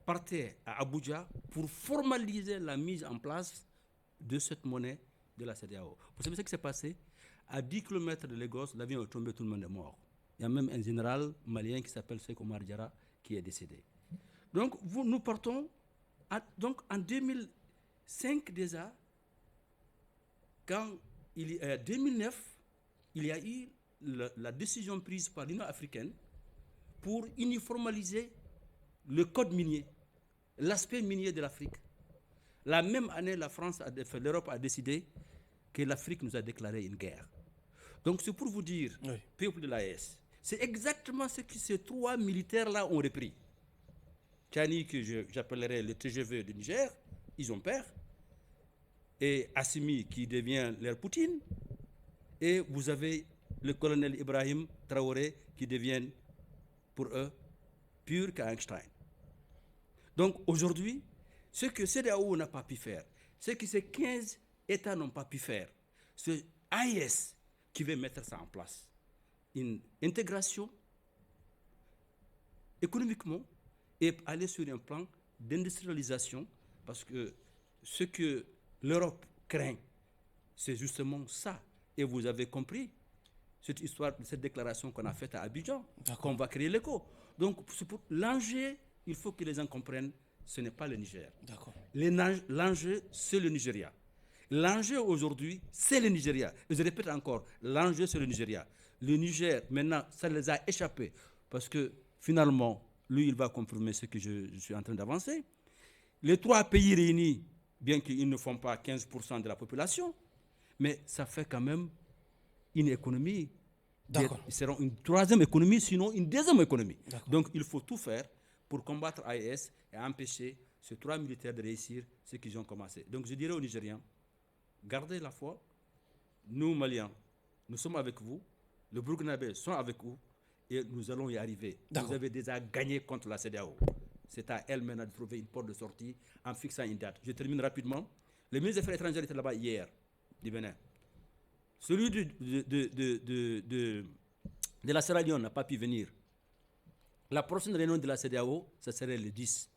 partaient à Abuja pour formaliser la mise en place de cette monnaie de la CEDEAO. Vous savez ce qui s'est passé? À 10 km de Lagos, l'avion est tombé, tout le monde est mort. Il y a même un général malien qui s'appelle Sékou Omar Diarra qui est décédé. Donc, nous partons donc en 2005 déjà, quand en 2009, il y a eu la décision prise par l'Union africaine pour uniformaliser le code minier, l'aspect minier de l'Afrique. La même année, l'Europe a décidé que l'Afrique nous a déclaré une guerre. Donc c'est pour vous dire, oui, peuple de l'AES, c'est exactement ce que ces trois militaires-là ont repris. Tchani, que j'appellerais le TGV du Niger, ils ont peur. Et Assimi, qui devient leur Poutine. Et vous avez le colonel Ibrahim Traoré, qui devient, pour eux, pur qu'Einstein. Donc aujourd'hui, ce que CEDEAO n'a pas pu faire, ce que ces 15 États n'ont pas pu faire, c'est AES qui veut mettre ça en place. Une intégration économiquement et aller sur un plan d'industrialisation, parce que ce que l'Europe craint, C'est justement ça. Et vous avez compris cette histoire, cette déclaration qu'on a faite à Abidjan, qu'on va créer l'écho. Donc, l'enjeu, il faut que les gens comprennent, ce n'est pas le Niger.
D'accord.
L'enjeu, c'est le Nigeria. L'enjeu aujourd'hui, c'est le Nigeria. Et je répète encore, l'enjeu, c'est le Nigeria. Le Niger, maintenant, ça les a échappés. Parce que finalement, lui, il va confirmer ce que je suis en train d'avancer. Les 3 pays réunis, bien qu'ils ne font pas 15% de la population, mais ça fait quand même une économie.
D'accord.
Ils seront une 3e économie, sinon une 2e économie.
D'accord.
Donc il faut tout faire pour combattre AES et empêcher ces 3 militaires de réussir ce qu'ils ont commencé. Donc je dirais aux Nigériens, gardez la foi. Nous, Maliens, nous sommes avec vous. Les Burkinabés sont avec vous. Et nous allons y arriver.
D'accord.
Vous avez déjà gagné contre la CEDEAO. C'est à elle maintenant de trouver une porte de sortie en fixant une date. Je termine rapidement. Le ministre des Affaires étrangères était là-bas hier, du Bénin. Celui de la Sierra Leone n'a pas pu venir. La prochaine réunion de la CEDEAO, ça serait le 10.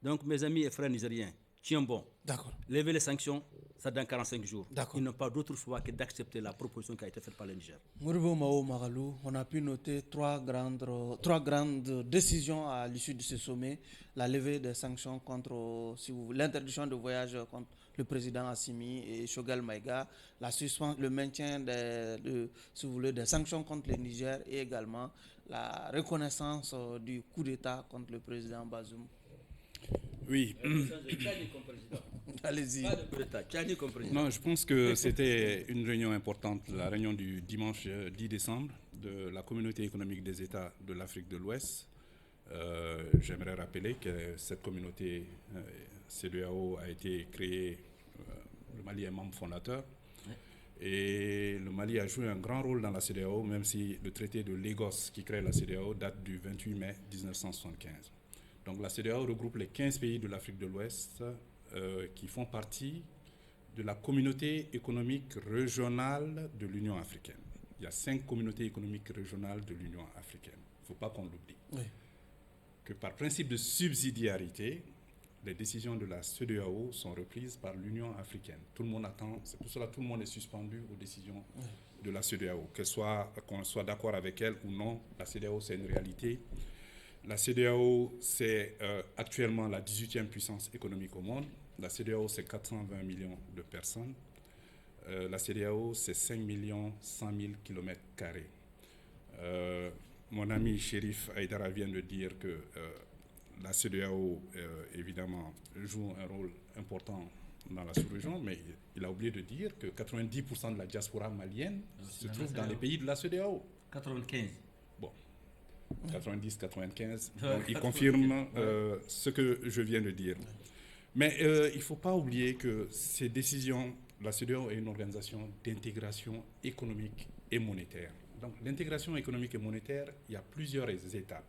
Donc, mes amis et frères nigériens, tiens bon.
D'accord.
Levez les sanctions, ça dans 45 jours.
D'accord.
Ils n'ont pas d'autre choix que d'accepter la proposition qui a été faite par le Niger.
Moribo Mao Magalou, on a pu noter trois grandes décisions à l'issue de ce sommet. La levée des sanctions contre, si vous voulez, l'interdiction de voyage contre le président Assimi et Choguel Maïga, le maintien si vous voulez, des sanctions contre le Niger et également la reconnaissance du coup d'État contre le président Bazoum.
Oui.
Allez-y.
Non, je pense que c'était une réunion importante, la réunion du dimanche 10 décembre de la communauté économique des États de l'Afrique de l'Ouest. J'aimerais rappeler que cette communauté CEDEAO a été créée, le Mali est membre fondateur, et le Mali a joué un grand rôle dans la CEDEAO, même si le traité de Lagos qui crée la CEDEAO date du 28 mai 1975. Donc la CEDEAO regroupe les 15 pays de l'Afrique de l'Ouest qui font partie de la communauté économique régionale de l'Union africaine. Il y a 5 communautés économiques régionales de l'Union africaine. Il ne faut pas qu'on l'oublie.
Oui.
Que par principe de subsidiarité, les décisions de la CEDEAO sont reprises par l'Union africaine. Tout le monde attend, c'est pour cela que tout le monde est suspendu aux décisions de la CEDEAO. Qu'on soit d'accord avec elle ou non, la CEDEAO c'est une réalité. La CEDEAO, c'est actuellement la 18e puissance économique au monde. La CEDEAO, c'est 420 millions de personnes. La CEDEAO, c'est 5 100 000 km². Mon ami Chérif Aïdara vient de dire que la CEDEAO, évidemment, joue un rôle important dans la sous-région, mais il a oublié de dire que 90% de la diaspora malienne se trouve dans les pays de la CEDEAO.
95.
90-95, il confirme ce que je viens de dire. Mais il ne faut pas oublier que ces décisions, la CEDEAO est une organisation d'intégration économique et monétaire. Donc l'intégration économique et monétaire, il y a plusieurs étapes.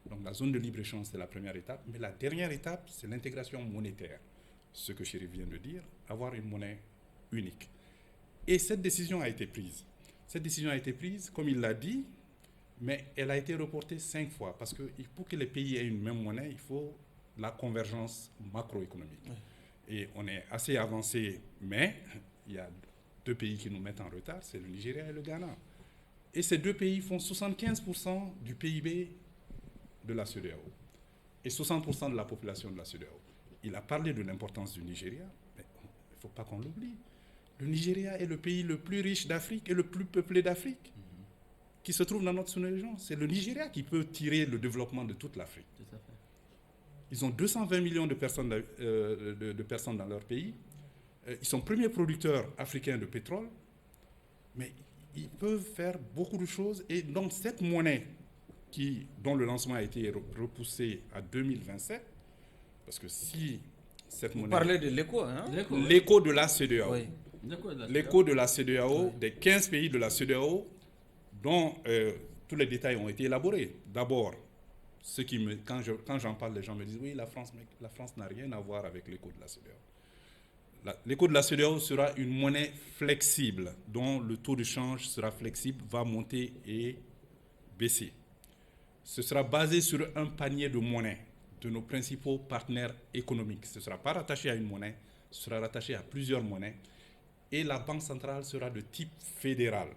Donc la zone de libre-échange, c'est la première étape, mais la dernière étape, c'est l'intégration monétaire. Ce que Chérif vient de dire, avoir une monnaie unique. Et cette décision a été prise. Cette décision a été prise, comme il l'a dit, mais elle a été reportée 5 fois parce que pour que les pays aient une même monnaie, il faut la convergence macroéconomique. Oui. Et on est assez avancé, mais il y a 2 pays qui nous mettent en retard, c'est le Nigeria et le Ghana. Et ces 2 pays font 75% du PIB de la CEDEAO et 60% de la population de la CEDEAO. Il a parlé de l'importance du Nigeria, mais il ne faut pas qu'on l'oublie. Le Nigeria est le pays le plus riche d'Afrique et le plus peuplé d'Afrique. Qui se trouve dans notre sous-région. C'est le Nigeria qui peut tirer le développement de toute l'Afrique. Ils ont 220 millions de personnes, de personnes dans leur pays. Ils sont premiers producteurs africains de pétrole. Mais ils peuvent faire beaucoup de choses. Et donc cette monnaie dont le lancement a été repoussé à 2027, parce que si cette monnaie...
Vous parlez de l'écho, hein?
L'écho de la CEDEAO.
Oui.
L'écho de la CEDEAO, des 15 pays de la CEDEAO, dont tous les détails ont été élaborés. D'abord, quand j'en parle, les gens me disent « Oui, la France n'a rien à voir avec l'écho de la CEDEAO ». L'écho de la CEDEAO sera une monnaie flexible, dont le taux de change sera flexible, va monter et baisser. Ce sera basé sur un panier de monnaies de nos principaux partenaires économiques. Ce ne sera pas rattaché à une monnaie, ce sera rattaché à plusieurs monnaies. et la banque centrale sera de type fédéral.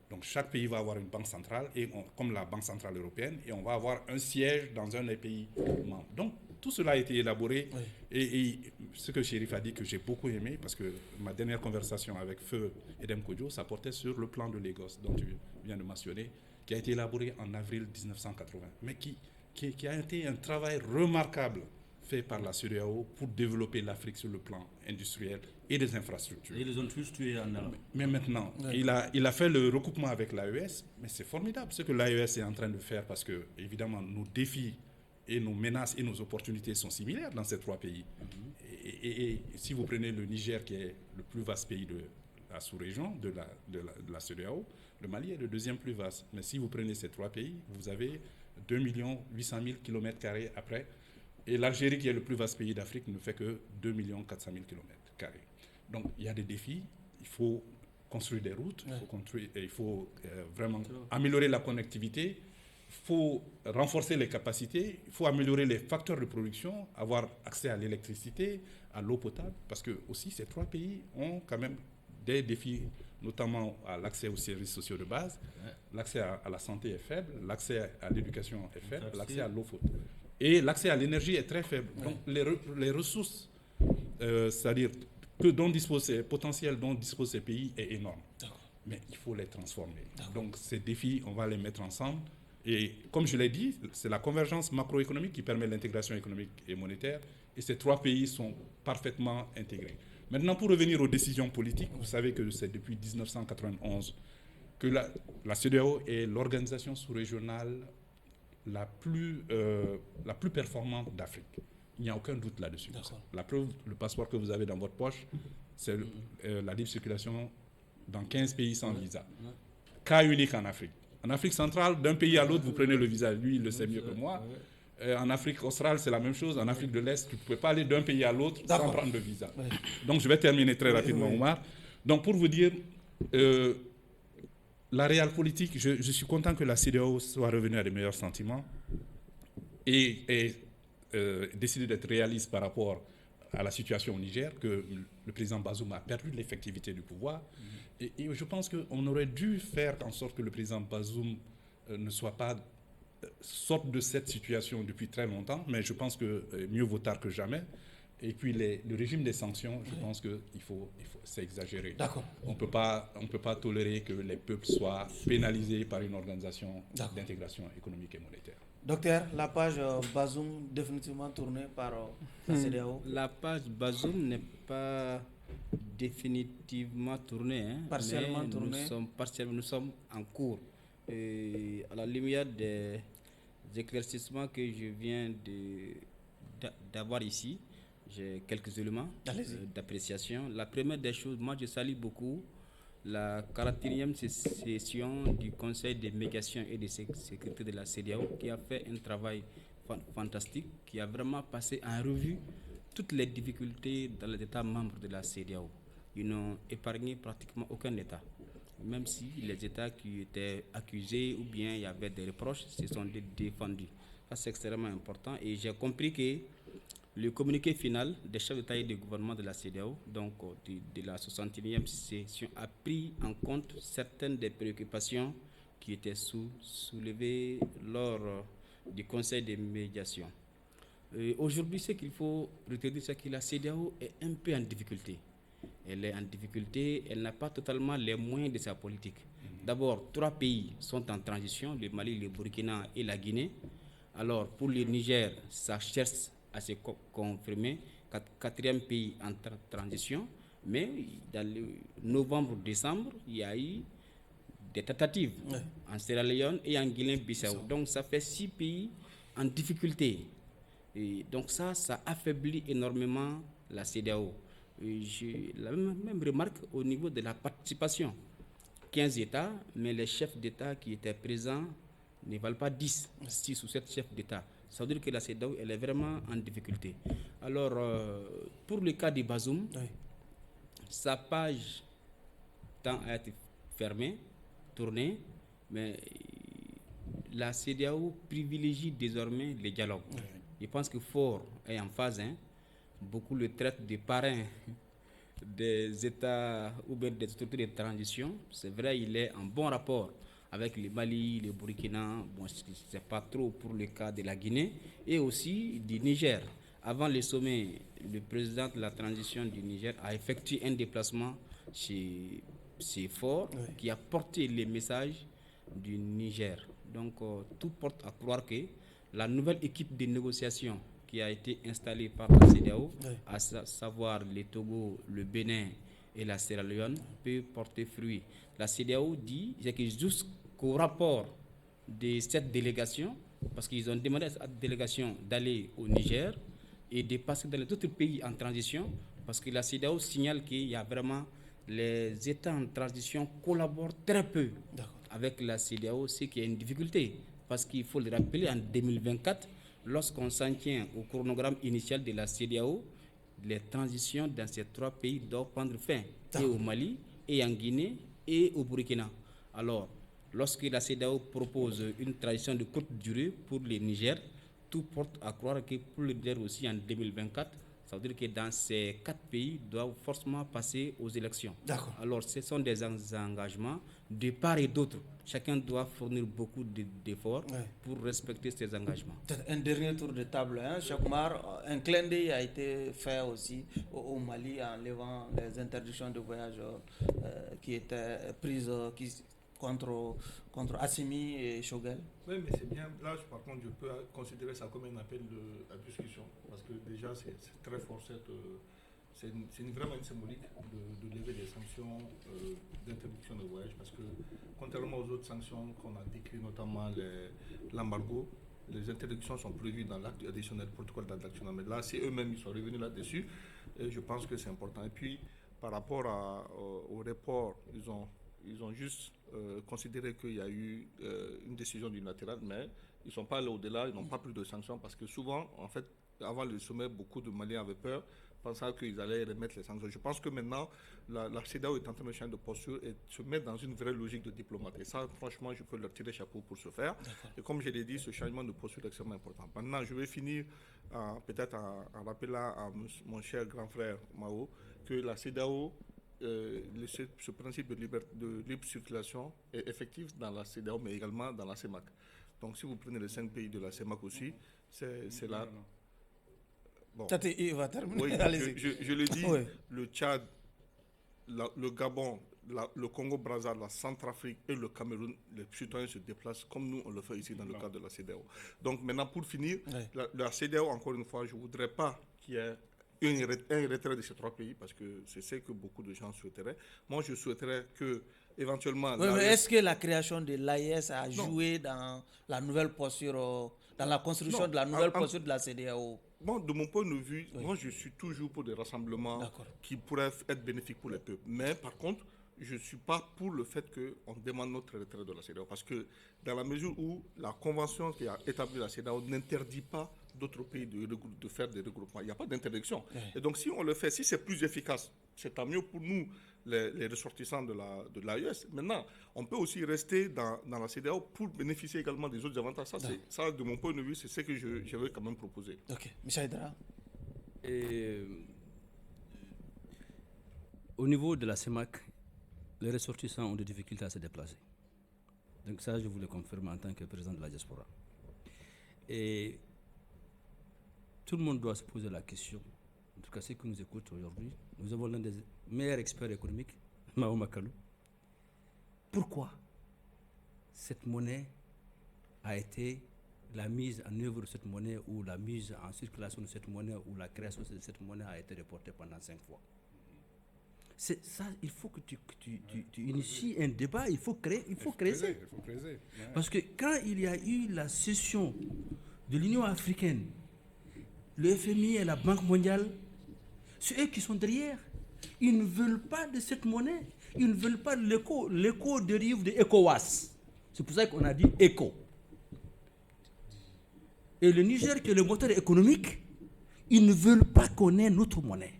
Donc chaque pays va avoir une banque centrale, comme la Banque centrale européenne, et on va avoir un siège dans un des pays membres. Donc tout cela a été élaboré, et ce que Chérif a dit que j'ai beaucoup aimé, parce que ma dernière conversation avec Feu Edem Kodjo, ça portait sur le plan de Lagos, dont tu viens de mentionner, qui a été élaboré en avril 1980, mais qui a été un travail remarquable fait par la CEDEAO pour développer l'Afrique sur le plan industriel et des infrastructures.
Et ils ont tous tué en Europe.
Mais maintenant, il a fait le recoupement avec l'AES, mais c'est formidable ce que l'AES est en train de faire, parce que, évidemment, nos défis et nos menaces et nos opportunités sont similaires dans ces trois pays. Et si vous prenez le Niger, qui est le plus vaste pays de la sous-région de la CEDEAO, le Mali est le deuxième plus vaste. Mais si vous prenez ces trois pays, vous avez 2 800 000 km² après. Et l'Algérie, qui est le plus vaste pays d'Afrique, ne fait que 2 400 000 km². Donc, il y a des défis. Il faut construire des routes, il faut vraiment améliorer la connectivité, il faut renforcer les capacités, il faut améliorer les facteurs de production, avoir accès à l'électricité, à l'eau potable, parce que aussi ces trois pays ont quand même des défis, notamment à l'accès aux services sociaux de base. L'accès à la santé est faible, l'accès à l'éducation est faible, l'accès à l'eau potable. Et l'accès à l'énergie est très faible. Donc les ressources, c'est-à-dire potentiel dont disposent ces pays est énorme. Mais il faut les transformer. Donc ces défis, on va les mettre ensemble. Et comme je l'ai dit, c'est la convergence macroéconomique qui permet l'intégration économique et monétaire. Et ces trois pays sont parfaitement intégrés. Maintenant, pour revenir aux décisions politiques, vous savez que c'est depuis 1991 que la CEDEAO est l'organisation sous-régionale la plus performante d'Afrique. Il n'y a aucun doute là-dessus. La preuve, le passeport que vous avez dans votre poche, c'est la libre circulation dans 15 pays sans visa. Cas unique en Afrique. En Afrique centrale, d'un pays à l'autre, vous prenez le visa. Lui, il le sait mieux que moi. En Afrique australe, c'est la même chose. En Afrique de l'Est, tu ne pouvais pas aller d'un pays à l'autre sans prendre le visa. Donc, je vais terminer très rapidement, Omar. Donc, pour vous dire, la réelle politique, je suis content que la CEDEAO soit revenue à de meilleurs sentiments et décider d'être réaliste par rapport à la situation au Niger, que le président Bazoum a perdu l'effectivité du pouvoir. Et je pense qu'on aurait dû faire en sorte que le président Bazoum ne soit pas sorte de cette situation depuis très longtemps, mais je pense que mieux vaut tard que jamais. Et puis le régime des sanctions, je pense que c'est exagéré. On ne peut pas tolérer que les peuples soient pénalisés par une organisation d'intégration économique et monétaire.
Docteur, la page Bazoum définitivement tournée par la CEDEAO.
La page Bazoum n'est pas définitivement tournée.
Partiellement tournée.
Nous sommes en cours. Et à la lumière des éclaircissements que je viens d'avoir ici, j'ai quelques éléments d'appréciation. La première des choses, moi je salue beaucoup la 41e session du Conseil de médiation et de sécurité de la CEDEAO, qui a fait un travail fantastique, qui a vraiment passé en revue toutes les difficultés dans les États membres de la CEDEAO. Ils n'ont épargné pratiquement aucun État, même si les États qui étaient accusés ou bien il y avait des reproches se sont défendus. Ça, c'est extrêmement important, et j'ai compris que le communiqué final des chefs d'État et de gouvernement de la CEDEAO, donc de la 61e session, a pris en compte certaines des préoccupations qui étaient soulevées lors du Conseil de médiation. Aujourd'hui, ce qu'il faut retenir, c'est que la CEDEAO est un peu en difficulté. Elle est en difficulté, elle n'a pas totalement les moyens de sa politique. D'abord, 3 pays sont en transition, le Mali, le Burkina et la Guinée. Alors, pour le Niger, ça cherche à se confirmer, 4e pays en transition, mais dans le novembre-décembre, il y a eu des tentatives en Sierra Leone et en Guinée-Bissau. Donc ça fait 6 pays en difficulté. Et donc ça affaiblit énormément la CEDEAO. J'ai la même remarque au niveau de la participation. 15 États, mais les chefs d'État qui étaient présents ne valent pas 6 ou 7 chefs d'État. Ça veut dire que la CEDEAO, elle est vraiment en difficulté. Alors, pour le cas de Bazoum, sa page tend à être fermée, tournée, mais la CEDEAO privilégie désormais les dialogues. Je pense que Faure est en phase. Beaucoup le traitent de parrain des États ou bien des structures de transition. C'est vrai, il est en bon rapport avec le Mali, le Burkina, bon, c'est pas trop pour le cas de la Guinée, et aussi du Niger. Avant le sommet, le président de la transition du Niger a effectué un déplacement chez Fort qui a porté les messages du Niger. Donc tout porte à croire que la nouvelle équipe de négociation qui a été installée par la CEDEAO, à savoir le Togo, le Bénin et la Sierra Leone, peut porter fruit. La CEDEAO dit que jusqu'au rapport de cette délégation, parce qu'ils ont demandé à cette délégation d'aller au Niger et de passer dans les autres pays en transition, parce que la CEDEAO signale qu'il y a vraiment les États en transition collaborent très peu avec la CEDEAO, ce qui est une difficulté, parce qu'il faut le rappeler, en 2024, lorsqu'on s'en tient au chronogramme initial de la CEDEAO, les transitions dans ces 3 pays doivent prendre fin, et au Mali, et en Guinée, et au Burkina. Alors, lorsque la CEDEAO propose une transition de courte durée pour le Niger, tout porte à croire que pour le Niger aussi en 2024, ça veut dire que dans ces 4 pays doivent forcément passer aux élections.
D'accord.
Alors, ce sont des engagements de part et d'autre. Chacun doit fournir beaucoup d'efforts pour respecter ces engagements.
Un dernier tour de table, hein, Chakmar. Un clin d'œil a été fait aussi au Mali en levant les interdictions de voyage qui étaient prises contre Assimi et Choguel.
Oui, mais c'est bien. Là, par contre, je peux considérer ça comme un appel à discussion. Parce que déjà, c'est très fort. C'est vraiment une symbolique de lever des sanctions d'interdiction de voyage. Parce que, contrairement aux autres sanctions qu'on a décrites, notamment l'embargo, les interdictions sont prévues dans l'acte additionnel, le protocole d'additionnel. Mais là, c'est eux-mêmes qui sont revenus là-dessus. Et je pense que c'est important. Et puis, par rapport au report, ils ont juste considéré qu'il y a eu une décision unilatérale, mais ils ne sont pas allés au-delà, ils n'ont pas pris de sanctions parce que souvent, en fait, avant le sommet, beaucoup de Maliens avaient peur, pensant qu'ils allaient remettre les sanctions. Je pense que maintenant, la CEDEAO est en train de changer de posture et se mettre dans une vraie logique de diplomate. Et ça, franchement, je peux leur tirer chapeau pour ce faire. Et comme je l'ai dit, ce changement de posture est extrêmement important. Maintenant, je vais finir peut-être en rappelant à mon cher grand frère Mao que la CEDEAO, ce principe de libre circulation est effectif dans la CEDEAO, mais également dans la CEMAC. Donc, si vous prenez les 5 pays de la CEMAC aussi, c'est là. Bon.
Il va terminer.
Oui, je le dis, le Tchad, le Gabon, le Congo-Brazza, la Centrafrique et le Cameroun, les citoyens se déplacent comme nous, on le fait ici dans le cadre de la CEDEAO. Donc, maintenant, pour finir, la CEDEAO, encore une fois, je ne voudrais pas qu'il y ait un retrait de ces 3 pays, parce que c'est ce que beaucoup de gens souhaiteraient. Moi, je souhaiterais que, éventuellement...
Oui, mais est-ce que la création de l'AES a joué dans la nouvelle posture, dans la construction de la nouvelle posture de la CEDEAO?
Bon, de mon point de vue, moi, je suis toujours pour des rassemblements qui pourraient être bénéfiques pour les peuples. Mais, par contre, je ne suis pas pour le fait qu'on demande notre retrait de la CEDEAO. Parce que, dans la mesure où la convention qui a établi la CEDEAO n'interdit pas d'autres pays de faire des regroupements. Il n'y a pas d'interdiction. Et donc, si on le fait, si c'est plus efficace, c'est tant mieux pour nous, les ressortissants de l'AES. Maintenant, on peut aussi rester dans la CEDEAO pour bénéficier également des autres avantages. Ça, de mon point de vue, c'est ce que je vais quand même proposer.
Ok. Michel Hydra.
Au niveau de la CEMAC, les ressortissants ont des difficultés à se déplacer. Donc ça, je vous le confirme en tant que président de la diaspora. Et tout le monde doit se poser la question, en tout cas ceux qui nous écoutent aujourd'hui, nous avons l'un des meilleurs experts économiques, Mao Makalou. Pourquoi cette monnaie a été la mise en œuvre de cette monnaie ou la mise en circulation de cette monnaie ou la création de cette monnaie a été reportée pendant 5 fois? C'est ça, il faut que tu inities un débat, il faut creuser. Parce que quand il y a eu la cession de l'Union africaine, le FMI et la Banque mondiale, c'est eux qui sont derrière. Ils ne veulent pas de cette monnaie. Ils ne veulent pas de l'éco. L'éco dérive de ECOWAS. C'est pour ça qu'on a dit ECO. Et le Niger, qui est le moteur économique, ils ne veulent pas qu'on ait notre monnaie.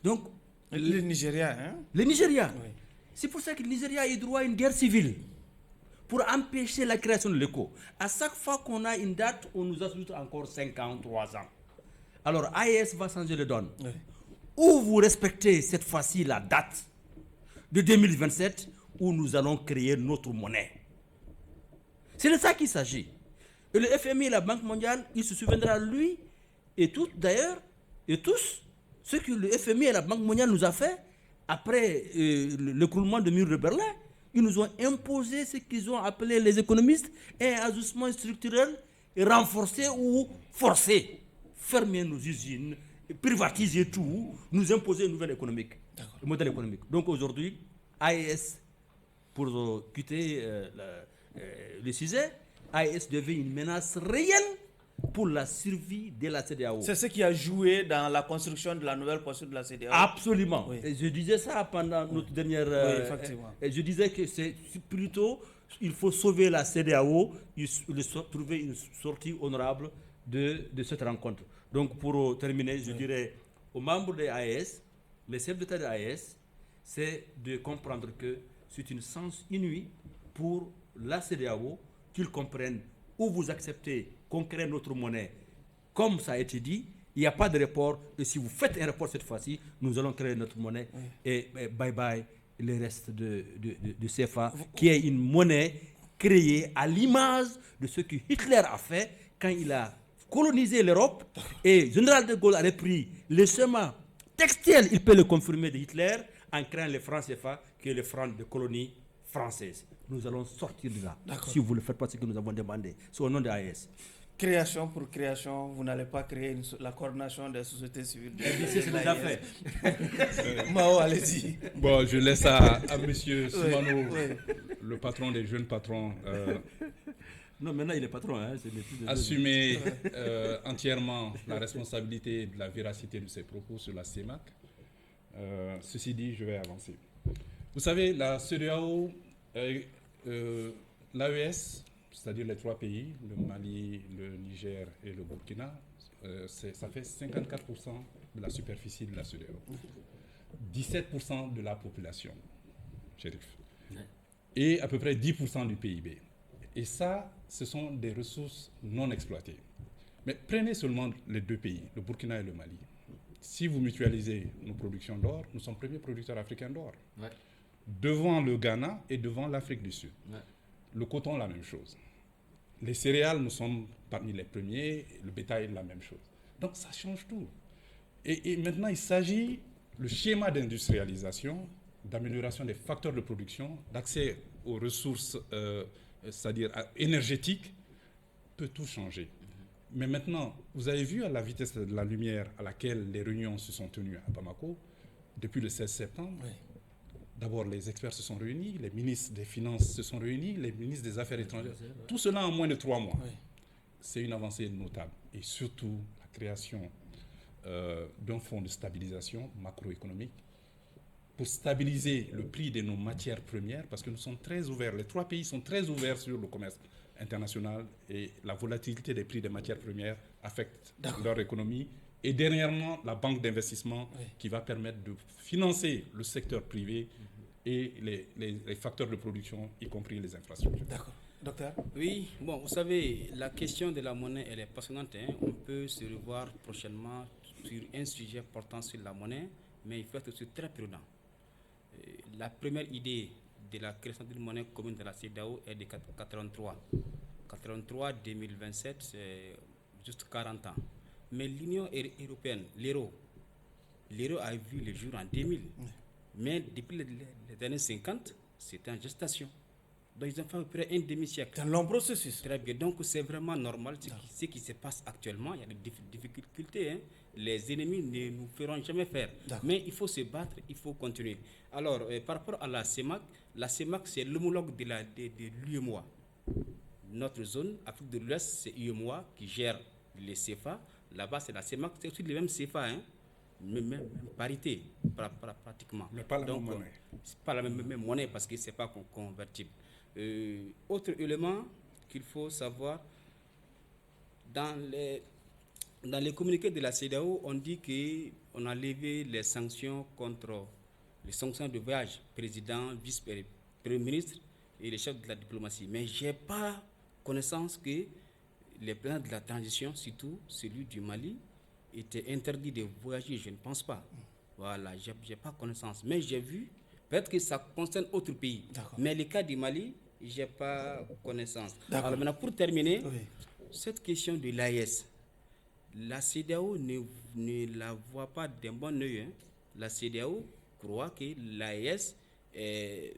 Donc,
le Nigeria, hein?
Le Nigeria. Oui. C'est pour ça que le Nigeria est droit à une guerre civile pour empêcher la création de l'éco. À chaque fois qu'on a une date, on nous ajoute encore 5 ans, 3 ans. Alors, AES va changer le donne. Oui. ou vous respectez cette fois-ci la date de 2027 où nous allons créer notre monnaie. C'est de ça qu'il s'agit. Et le FMI et la Banque mondiale, il se souviendra, lui et tous d'ailleurs, et tous, ce que le FMI et la Banque mondiale nous a fait après l'écroulement du mur de Berlin. Ils nous ont imposé ce qu'ils ont appelé les économistes un ajustement structurel renforcé ou forcé. Fermer nos usines, privatiser tout, nous imposer une nouvelle économique, un modèle économique. Donc aujourd'hui, AES, pour quitter le sujet, AES devient une menace réelle pour la survie de la CEDEAO.
C'est ce qui a joué dans la construction de la nouvelle posture de la CEDEAO.
Absolument.
Oui.
Et je disais ça pendant notre dernière...
Oui, effectivement.
Je disais que c'est plutôt, il faut sauver la CEDEAO, trouver une sortie honorable de cette rencontre. Donc pour terminer, je dirais aux membres de l'AES, les chefs d'État de l'AES, c'est de comprendre que c'est une chance inouïe pour la CEDEAO qu'ils comprennent où vous acceptez qu'on crée notre monnaie. Comme ça a été dit, il n'y a pas de report. Et si vous faites un report cette fois-ci, nous allons créer notre monnaie. Et bye bye le reste de CFA, qui est une monnaie créée à l'image de ce que Hitler a fait quand il a colonisé l'Europe. Et général de Gaulle a repris le schéma textuel, il peut le confirmer, de Hitler, en créant le franc CFA, qui est le franc de colonie française. Nous allons sortir de là, si vous ne faites pas ce que nous avons demandé. C'est au nom de l'AES.
Création pour création, vous n'allez pas créer la coordination des sociétés civiles.
C'est déjà fait.
Mao, allez-y.
Bon, je laisse à M. Soumano, le patron des jeunes patrons,
Non, maintenant il est patron. Hein,
assumer entièrement la responsabilité de la véracité de ses propos sur la CEMAC. Ceci dit, je vais avancer. Vous savez, la CEDEAO, l'AES, c'est-à-dire les trois pays, le Mali, le Niger et le Burkina, ça fait 54% de la superficie de la CEDEAO, 17% de la population, Chérif, et à peu près 10% du PIB. Et ça, ce sont des ressources non exploitées. Mais prenez seulement les deux pays, le Burkina et le Mali. Si vous mutualisez nos productions d'or, nous sommes premiers producteurs africains d'or. Ouais. Devant le Ghana et devant l'Afrique du Sud. Ouais. Le coton, la même chose. Les céréales, nous sommes parmi les premiers, le bétail, la même chose. Donc ça change tout. Et maintenant, il s'agit, le schéma d'industrialisation, d'amélioration des facteurs de production, d'accès aux ressources, c'est-à-dire énergétiques, peut tout changer. Mais maintenant, vous avez vu à la vitesse de la lumière à laquelle les réunions se sont tenues à Bamako, depuis le 16 septembre, oui. D'abord, les experts se sont réunis, les ministres des Finances se sont réunis, les ministres des Affaires étrangères. Tout cela en moins de 3 mois. Oui. C'est une avancée notable. Et surtout, la création d'un fonds de stabilisation macroéconomique pour stabiliser le prix de nos matières premières, parce que nous sommes très ouverts, les 3 pays sont très ouverts sur le commerce international et la volatilité des prix des matières premières affecte leur économie. Et dernièrement, la banque d'investissement qui va permettre de financer le secteur privé et les facteurs de production, y compris les infrastructures.
D'accord. Docteur ?
Oui, bon, vous savez, la question de la monnaie, elle est passionnante. Hein. On peut se revoir prochainement sur un sujet portant sur la monnaie, mais il faut être aussi très prudent. La première idée de la création d'une monnaie commune de la CEDEAO est de 83. 83-2027, c'est juste 40 ans. Mais l'Union européenne, l'euro a vu le jour en 2000. Mais depuis les années 50, c'était en gestation. Donc ils ont fait à peu près un demi-siècle.
C'est un long processus.
Très bien. Donc c'est vraiment normal ce qui se passe actuellement. Il y a des difficultés. Hein. Les ennemis ne nous feront jamais faire. Mais il faut se battre, il faut continuer. Alors, par rapport à la CEMAC c'est l'homologue de l'UEMOA. Notre zone, Afrique de l'Ouest, c'est UEMOA qui gère les CFA. Là-bas, c'est la CEMAC, c'est aussi les mêmes CFA, hein? même parité, pratiquement.
Mais pas la même monnaie.
C'est pas la même monnaie parce que ce n'est pas convertible. Autre élément qu'il faut savoir, dans les communiqués de la CEDEAO, on dit qu'on a levé les sanctions contre les sanctions de voyage, président, vice-premier ministre et les chefs de la diplomatie. Mais je n'ai pas connaissance que les plans de la transition, surtout celui du Mali, étaient interdits de voyager. Je ne pense pas. Voilà, j'ai pas connaissance. Mais j'ai vu, peut-être que ça concerne autre pays.
D'accord.
Mais le cas du Mali, j'ai pas connaissance.
D'accord.
Alors maintenant, pour terminer,
Oui.
cette question de l'AES, la CEDEAO ne la voit pas d'un bon œil. Hein. La CEDEAO croit que l'AES est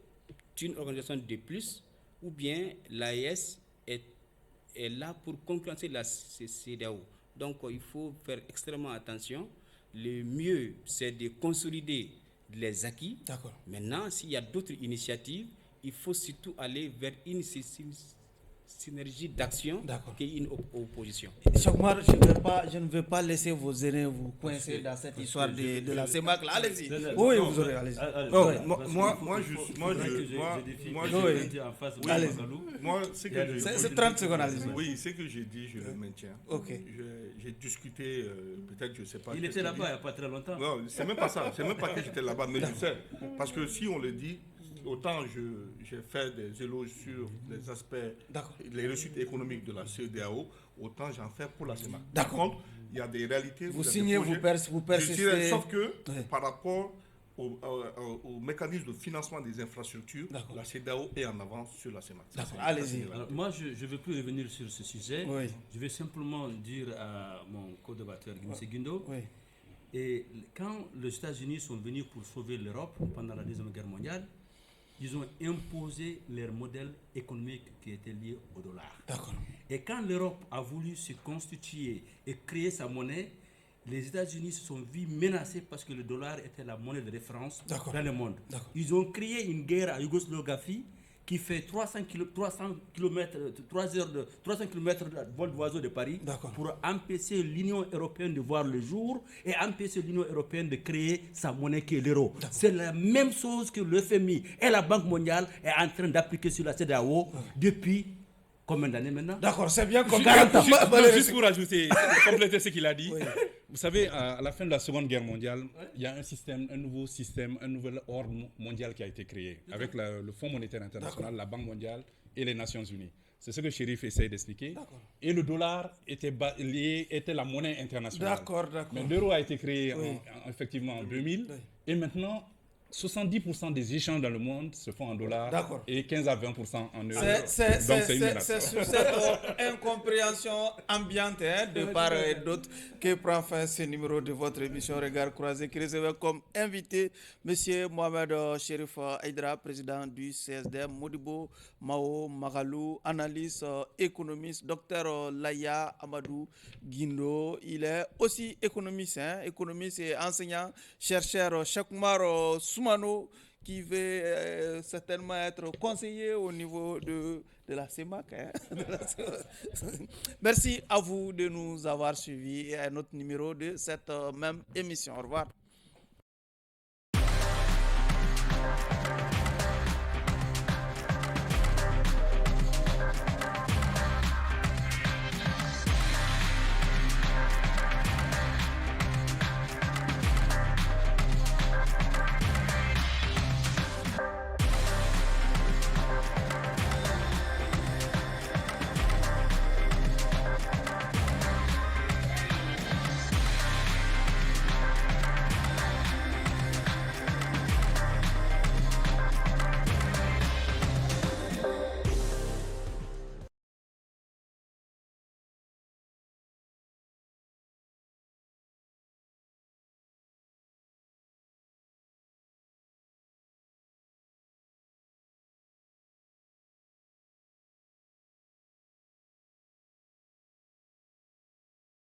une organisation de plus, ou bien l'AES est là pour concurrencer la CEDEAO. Donc il faut faire extrêmement attention. Le mieux, c'est de consolider les acquis.
D'accord.
Maintenant, s'il y a d'autres initiatives, il faut surtout aller vers une synergie d'action qu'une opposition.
Chokmar, je ne vais pas laisser vos aînés vous coincer dans cette histoire de la CEMAC. Là, allez-y. Oui, vous aurez, allez-y. C'est 30 secondes, allez-y.
Oui, ce que j'ai dit, je le maintiens.
Ok.
J'ai discuté, peut-être, je ne sais pas.
Il était là-bas il n'y a pas très longtemps.
Non, c'est même pas ça. C'est même pas que j'étais là-bas, mais je sais. Parce que si on le dit, autant j'ai fait des éloges sur les aspects, les réussites économiques de la CEDEAO, autant j'en fais pour la CEMAC. Par contre, il y a des réalités.
Vous signez, vous persistez.
Sauf que par rapport au mécanisme de financement des infrastructures, la CEDEAO est en avance sur la CEMAC.
Allez-y.
Moi, je ne veux plus revenir sur ce sujet.
Oui.
Je vais simplement dire à mon co-débatteur, M. Guindo,
oui.
Et quand les États-Unis sont venus pour sauver l'Europe pendant la Deuxième Guerre mondiale, ils ont imposé leur modèle économique qui était lié au dollar.
D'accord.
Et quand l'Europe a voulu se constituer et créer sa monnaie, les États-Unis se sont vus menacés parce que le dollar était la monnaie de référence dans le monde. Ils ont créé une guerre à Yougoslavie qui fait 300 km de vol d'oiseau de Paris pour empêcher l'Union européenne de voir le jour et empêcher l'Union européenne de créer sa monnaie qui est l'euro. C'est la même chose que le FMI et la Banque mondiale est en train d'appliquer sur la CEDEAO depuis combien d'années maintenant?
D'accord, c'est bien qu'on
juste pour ajouter, compléter ce qu'il a dit. Oui. Vous savez, à la fin de la Seconde Guerre mondiale, il y a un nouvel ordre mondial qui a été créé avec le Fonds monétaire international, la Banque mondiale et les Nations unies. C'est ce que Chérif essaie d'expliquer. Et le dollar était la monnaie internationale.
D'accord.
Mais l'euro a été créé effectivement en 2000. Et maintenant, 70% des échanges dans le monde se font en dollars et 15 à 20% en euros.
C'est sur cette incompréhension ambiante de part et d'autre que prend fin ce numéro de votre émission Regard Croisé qui recevait comme invité M. Mohamed Cherif Aïdara, président du CSDM, Modibo Mao Magalou, analyste économiste, Dr Laya Amadou Guindo. Il est aussi économiste et enseignant, chercheur Chokmar Soumano, qui veut certainement être conseiller au niveau de la CEMAC. Merci à vous de nous avoir suivis à notre numéro de cette même émission. Au revoir.